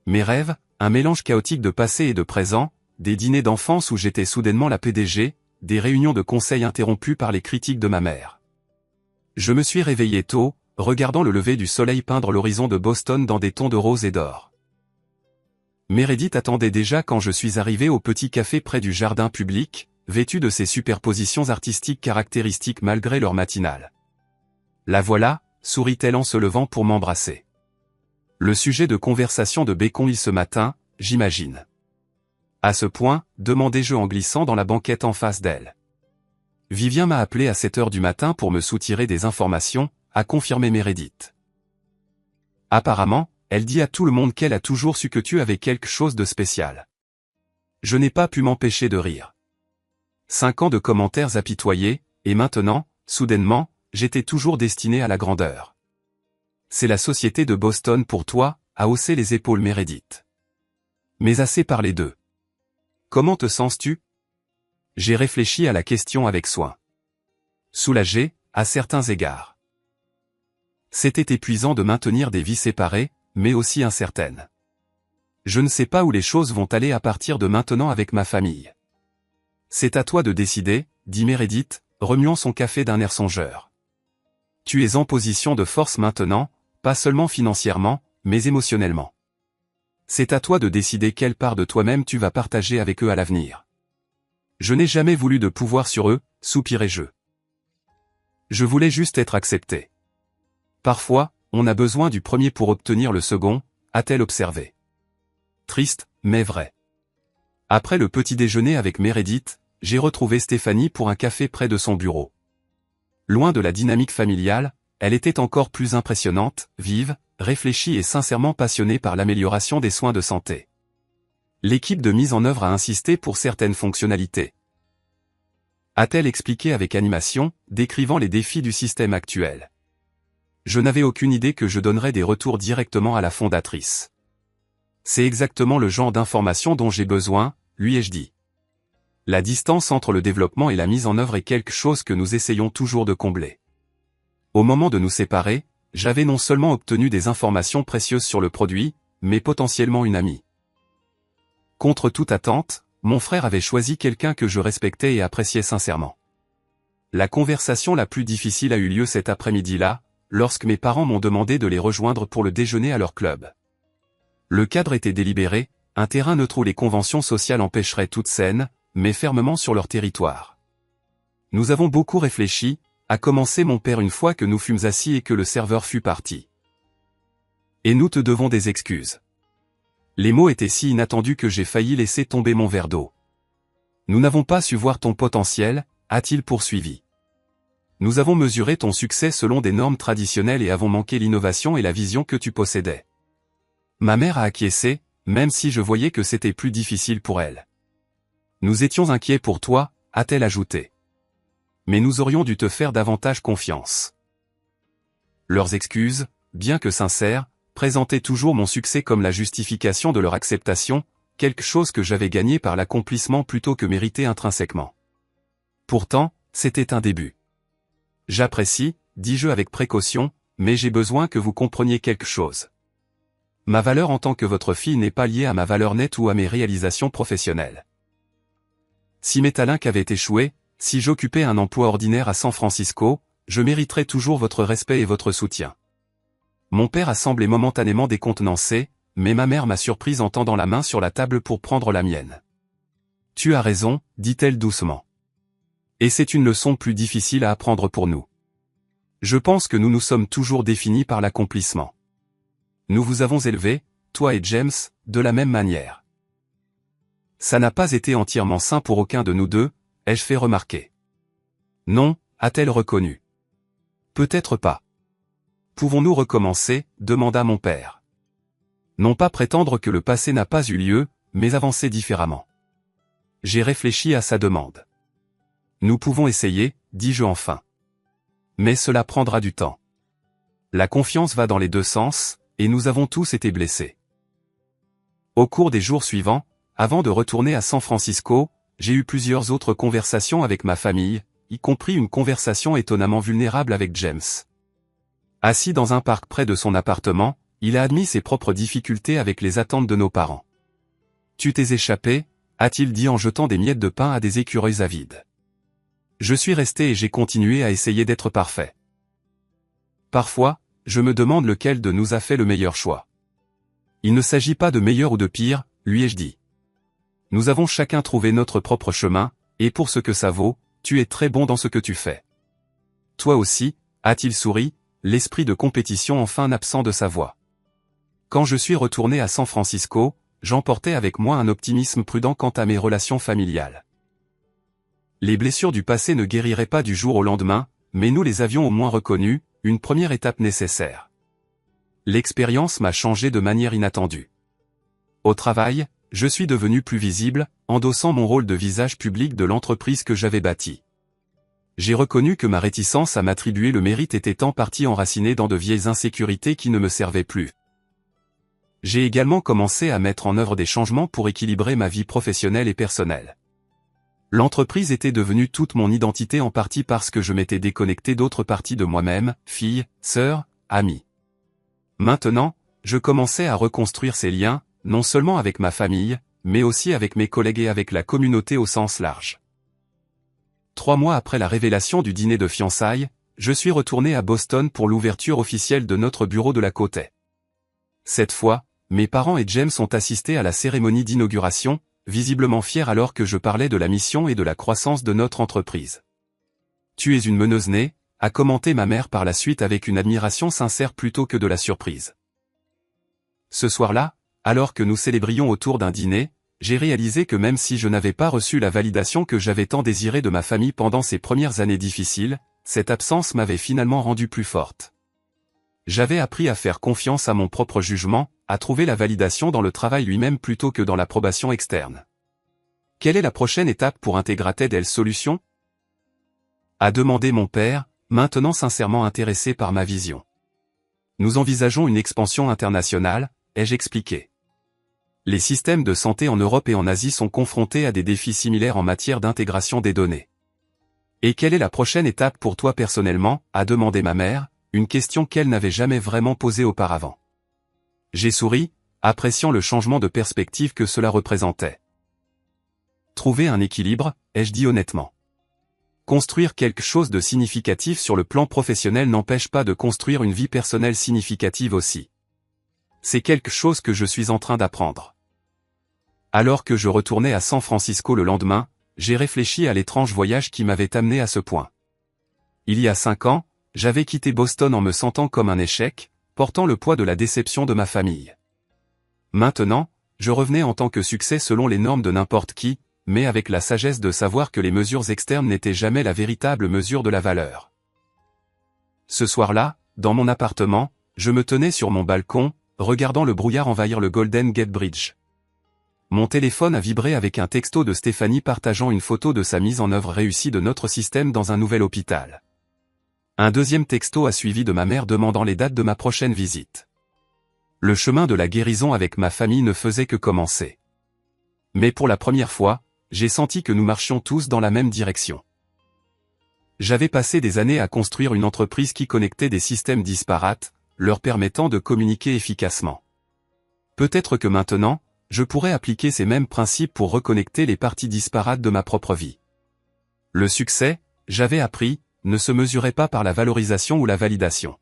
S1: Mes rêves, un mélange chaotique de passé et de présent, des dîners d'enfance où j'étais soudainement la PDG, des réunions de conseil interrompues par les critiques de ma mère. Je me suis réveillé tôt, regardant le lever du soleil peindre l'horizon de Boston dans des tons de rose et d'or. Meredith attendait déjà quand je suis arrivé au petit café près du jardin public, vêtu de ses superpositions artistiques caractéristiques malgré leur matinale. La voilà, sourit-elle en se levant pour m'embrasser. Le sujet de conversation de Béconville ce matin, j'imagine. À ce point, demandai-je en glissant dans la banquette en face d'elle. Vivien m'a appelé à 7 heures du matin pour me soutirer des informations, a confirmé Meredith. Apparemment, elle dit à tout le monde qu'elle a toujours su que tu avais quelque chose de spécial. Je n'ai pas pu m'empêcher de rire. 5 ans de commentaires apitoyés, et maintenant, soudainement, j'étais toujours destiné à la grandeur. C'est la société de Boston pour toi, a haussé les épaules Meredith. Mais assez parlé d'eux. Comment te sens-tu ? J'ai réfléchi à la question avec soin. Soulagé, à certains égards. C'était épuisant de maintenir des vies séparées, mais aussi incertaines. Je ne sais pas où les choses vont aller à partir de maintenant avec ma famille. C'est à toi de décider, dit Meredith, remuant son café d'un air songeur. Tu es en position de force maintenant, pas seulement financièrement, mais émotionnellement. C'est à toi de décider quelle part de toi-même tu vas partager avec eux à l'avenir. Je n'ai jamais voulu de pouvoir sur eux, soupirai-je. Je voulais juste être accepté. Parfois, on a besoin du premier pour obtenir le second, a-t-elle observé. Triste, mais vrai. Après le petit déjeuner avec Meredith, j'ai retrouvé Stéphanie pour un café près de son bureau. Loin de la dynamique familiale, elle était encore plus impressionnante, vive, réfléchie et sincèrement passionnée par l'amélioration des soins de santé. L'équipe de mise en œuvre a insisté pour certaines fonctionnalités. A-t-elle expliqué avec animation, décrivant les défis du système actuel. Je n'avais aucune idée que je donnerais des retours directement à la fondatrice. C'est exactement le genre d'information dont j'ai besoin, lui ai-je dit. La distance entre le développement et la mise en œuvre est quelque chose que nous essayons toujours de combler. Au moment de nous séparer, j'avais non seulement obtenu des informations précieuses sur le produit, mais potentiellement une amie. Contre toute attente, mon frère avait choisi quelqu'un que je respectais et appréciais sincèrement. La conversation la plus difficile a eu lieu cet après-midi-là, lorsque mes parents m'ont demandé de les rejoindre pour le déjeuner à leur club. Le cadre était délibéré, un terrain neutre où les conventions sociales empêcheraient toute scène, mais fermement sur leur territoire. Nous avons beaucoup réfléchi, a commencé mon père une fois que nous fûmes assis et que le serveur fut parti. Et nous te devons des excuses. Les mots étaient si inattendus que j'ai failli laisser tomber mon verre d'eau. Nous n'avons pas su voir ton potentiel, a-t-il poursuivi. Nous avons mesuré ton succès selon des normes traditionnelles et avons manqué l'innovation et la vision que tu possédais. Ma mère a acquiescé, même si je voyais que c'était plus difficile pour elle. Nous étions inquiets pour toi, a-t-elle ajouté. Mais nous aurions dû te faire davantage confiance. Leurs excuses, bien que sincères, présentaient toujours mon succès comme la justification de leur acceptation, quelque chose que j'avais gagné par l'accomplissement plutôt que mérité intrinsèquement. Pourtant, c'était un début. J'apprécie, dis-je avec précaution, mais j'ai besoin que vous compreniez quelque chose. Ma valeur en tant que votre fille n'est pas liée à ma valeur nette ou à mes réalisations professionnelles. Si Metalink avait échoué, si j'occupais un emploi ordinaire à San Francisco, je mériterais toujours votre respect et votre soutien. Mon père a semblé momentanément décontenancé, mais ma mère m'a surprise en tendant la main sur la table pour prendre la mienne. Tu as raison, dit-elle doucement. Et c'est une leçon plus difficile à apprendre pour nous. Je pense que nous nous sommes toujours définis par l'accomplissement. Nous vous avons élevés, toi et James, de la même manière. Ça n'a pas été entièrement sain pour aucun de nous deux, ai-je fait remarquer. Non, a-t-elle reconnu. Peut-être pas. Pouvons-nous recommencer, demanda mon père. Non pas prétendre que le passé n'a pas eu lieu, mais avancer différemment. J'ai réfléchi à sa demande. Nous pouvons essayer, dis-je enfin. Mais cela prendra du temps. La confiance va dans les deux sens, et nous avons tous été blessés. Au cours des jours suivants, avant de retourner à San Francisco, j'ai eu plusieurs autres conversations avec ma famille, y compris une conversation étonnamment vulnérable avec James. Assis dans un parc près de son appartement, il a admis ses propres difficultés avec les attentes de nos parents. « Tu t'es échappé » a-t-il dit en jetant des miettes de pain à des écureuils avides. Je suis resté et j'ai continué à essayer d'être parfait. Parfois, je me demande lequel de nous a fait le meilleur choix. Il ne s'agit pas de meilleur ou de pire, lui ai-je dit. Nous avons chacun trouvé notre propre chemin, et pour ce que ça vaut, tu es très bon dans ce que tu fais. Toi aussi, a-t-il souri, l'esprit de compétition enfin absent de sa voix. Quand je suis retourné à San Francisco, j'emportais avec moi un optimisme prudent quant à mes relations familiales. Les blessures du passé ne guériraient pas du jour au lendemain, mais nous les avions au moins reconnues, une première étape nécessaire. L'expérience m'a changé de manière inattendue. Au travail, je suis devenu plus visible, endossant mon rôle de visage public de l'entreprise que j'avais bâtie. J'ai reconnu que ma réticence à m'attribuer le mérite était en partie enracinée dans de vieilles insécurités qui ne me servaient plus. J'ai également commencé à mettre en œuvre des changements pour équilibrer ma vie professionnelle et personnelle. L'entreprise était devenue toute mon identité en partie parce que je m'étais déconnecté d'autres parties de moi-même, fille, sœur, amie. Maintenant, je commençais à reconstruire ces liens, non seulement avec ma famille, mais aussi avec mes collègues et avec la communauté au sens large. 3 mois après la révélation du dîner de fiançailles, je suis retourné à Boston pour l'ouverture officielle de notre bureau de la côte est. Cette fois, mes parents et James ont assisté à la cérémonie d'inauguration, visiblement fiers alors que je parlais de la mission et de la croissance de notre entreprise. « Tu es une meneuse née », a commenté ma mère par la suite avec une admiration sincère plutôt que de la surprise. Ce soir-là, alors que nous célébrions autour d'un dîner, J'ai réalisé que même si je n'avais pas reçu la validation que j'avais tant désirée de ma famille pendant ces premières années difficiles, cette absence m'avait finalement rendue plus forte. J'avais appris à faire confiance à mon propre jugement, à trouver la validation dans le travail lui-même plutôt que dans l'approbation externe. Quelle est la prochaine étape pour Integrated Solutions? A demandé mon père, maintenant sincèrement intéressé par ma vision. Nous envisageons une expansion internationale, ai-je expliqué. Les systèmes de santé en Europe et en Asie sont confrontés à des défis similaires en matière d'intégration des données. Et quelle est la prochaine étape pour toi personnellement, a demandé ma mère, une question qu'elle n'avait jamais vraiment posée auparavant. J'ai souri, appréciant le changement de perspective que cela représentait. Trouver un équilibre, ai-je dit honnêtement. Construire quelque chose de significatif sur le plan professionnel n'empêche pas de construire une vie personnelle significative aussi. C'est quelque chose que je suis en train d'apprendre. Alors que je retournais à San Francisco le lendemain, j'ai réfléchi à l'étrange voyage qui m'avait amené à ce point. Il y a 5 ans, j'avais quitté Boston en me sentant comme un échec, portant le poids de la déception de ma famille. Maintenant, je revenais en tant que succès selon les normes de n'importe qui, mais avec la sagesse de savoir que les mesures externes n'étaient jamais la véritable mesure de la valeur. Ce soir-là, dans mon appartement, je me tenais sur mon balcon, regardant le brouillard envahir le Golden Gate Bridge. Mon téléphone a vibré avec un texto de Stéphanie partageant une photo de sa mise en œuvre réussie de notre système dans un nouvel hôpital. Un deuxième texto a suivi de ma mère demandant les dates de ma prochaine visite. Le chemin de la guérison avec ma famille ne faisait que commencer. Mais pour la première fois, j'ai senti que nous marchions tous dans la même direction. J'avais passé des années à construire une entreprise qui connectait des systèmes disparates, leur permettant de communiquer efficacement. Peut-être que maintenant, je pourrais appliquer ces mêmes principes pour reconnecter les parties disparates de ma propre vie. Le succès, j'avais appris, ne se mesurait pas par la valorisation ou la validation.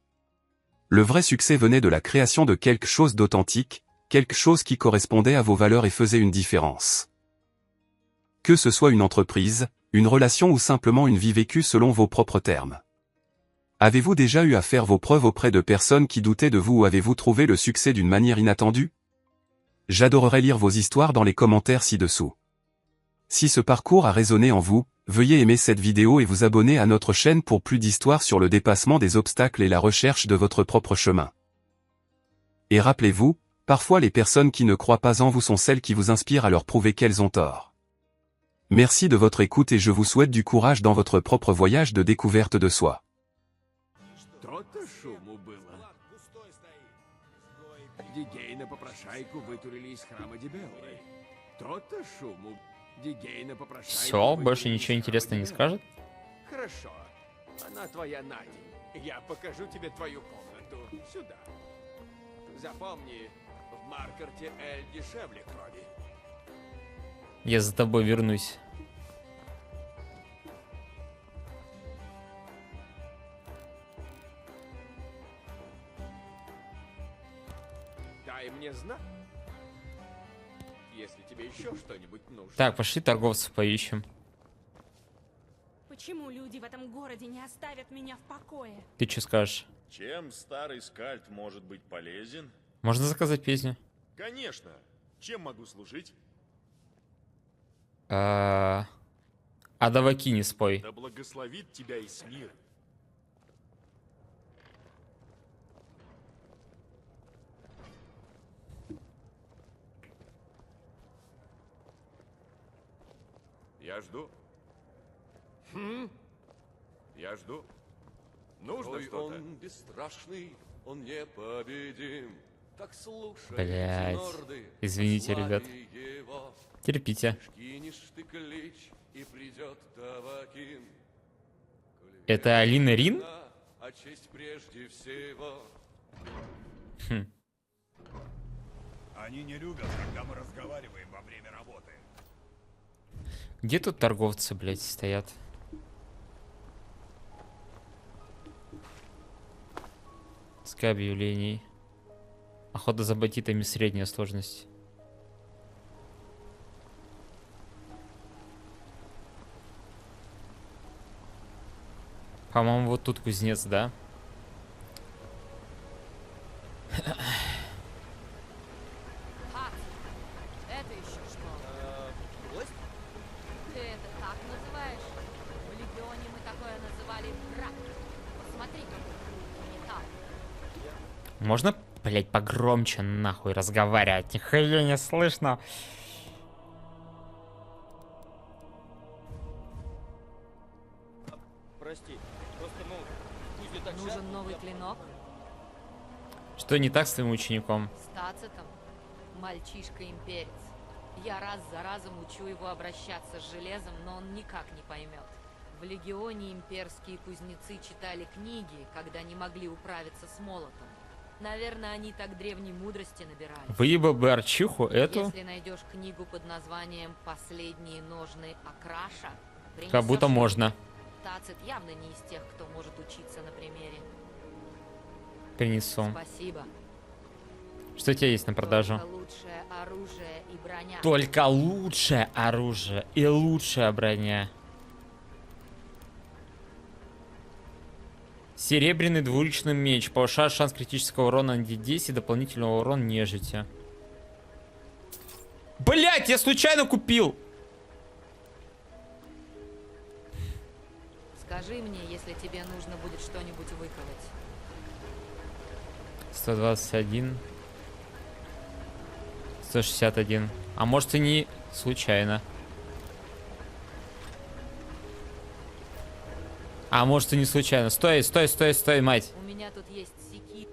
S1: Le vrai succès venait de la création de quelque chose d'authentique, quelque chose qui correspondait à vos valeurs et faisait une différence. Que ce soit une entreprise, une relation ou simplement une vie vécue selon vos propres termes. Avez-vous déjà eu à faire vos preuves auprès de personnes qui doutaient de vous ou avez-vous trouvé le succès d'une manière inattendue? J'adorerais lire vos histoires dans les commentaires ci-dessous. Si ce parcours a résonné en vous, veuillez aimer cette vidéo et vous abonner à notre chaîne pour plus d'histoires sur le dépassement des obstacles et la recherche de votre propre chemin. Et rappelez-vous, parfois les personnes qui ne croient pas en vous sont celles qui vous inspirent à leur prouver qu'elles ont tort. Merci de votre écoute et je vous souhaite du courage dans votre propre voyage de découverte de soi.
S2: Все, больше ничего интересного не скажет?
S3: Хорошо. Она твоя Надя. Я покажу тебе твою комнату. Сюда. Запомни, в Маркарте Эль дешевле крови.
S2: Я за тобой вернусь.
S3: Дай мне знак, если тебе еще что-нибудь нужно.
S2: Так, пошли торговцев поищем.
S4: Почему люди в этом городе не оставят меня в покое?
S2: Ты что скажешь?
S5: Чем старый скальд может быть полезен?
S2: Можно заказать песню?
S5: Конечно. Чем могу служить?
S2: А даваки не спой.
S5: Да благословит тебя Исмир.
S3: Я жду. Я жду. Нужно
S6: Ой,
S3: что-то.
S6: он бесстрашный, он непобедим. Так слушай,
S2: Блядь.
S6: норды,
S2: Извините,
S6: послали
S2: ребят.
S6: его.
S2: Терпите.
S6: Кинешь ты клич, и придет Тавакин. Коли
S2: Это Алина Рин?
S6: верна, а честь прежде всего.
S7: Они не любят, когда мы разговариваем во время работы.
S2: Где тут торговцы, блядь, стоят? Ска объявлений. Охота за бандитами средняя сложность. По-моему, вот тут кузнец, да?
S4: Это еще что?
S2: Можно, блять, погромче нахуй разговаривать? Нихуя не слышно.
S8: Прости, просто, ну, кузня так
S9: Нужен новый клинок?
S2: Что не так с твоим учеником?
S9: С Тацитом. Мальчишка-имперец. Я раз за разом учу его обращаться с железом, но он никак не поймет. В Легионе имперские кузнецы читали книги, когда не могли управиться с молотом. Наверное, они так древней мудрости набирали.
S2: Выебал бы Арчиху эту,
S9: Если найдешь книгу под названием «Последние ножны Акраша»,
S2: как будто
S9: принесешь мне.
S2: можно.
S9: Тацит явно не из тех, кто может учиться на примере.
S2: Принесу.
S9: Спасибо.
S2: Что у тебя есть на продажу?
S9: Только лучшее оружие и броня.
S2: Только лучшее оружие и лучшая броня. Серебряный двуручный меч. Повышает шанс критического урона на D10 и дополнительного урона нежити. Блять, я случайно купил!
S9: Скажи мне, если тебе нужно будет что-нибудь выковать.
S2: 121. 161. А может и не случайно. А может и не случайно. Стой, стой, стой, стой, мать.
S9: У меня тут есть секи...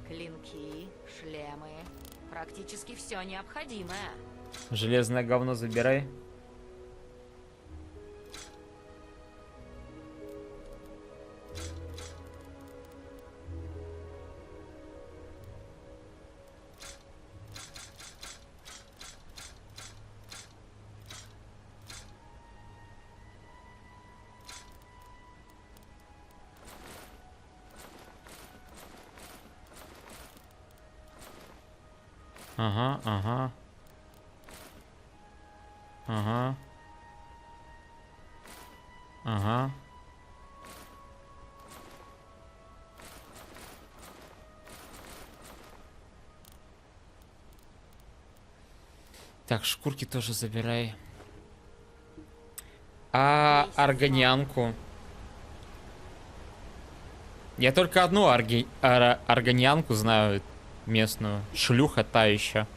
S9: клинки, шлемы. Практически все необходимое.
S2: Железное говно забирай. Ага, ага. Ага. Ага. Так, шкурки тоже забирай. А органианку? Я только одну органианку знаю местную. Шлюха та еще.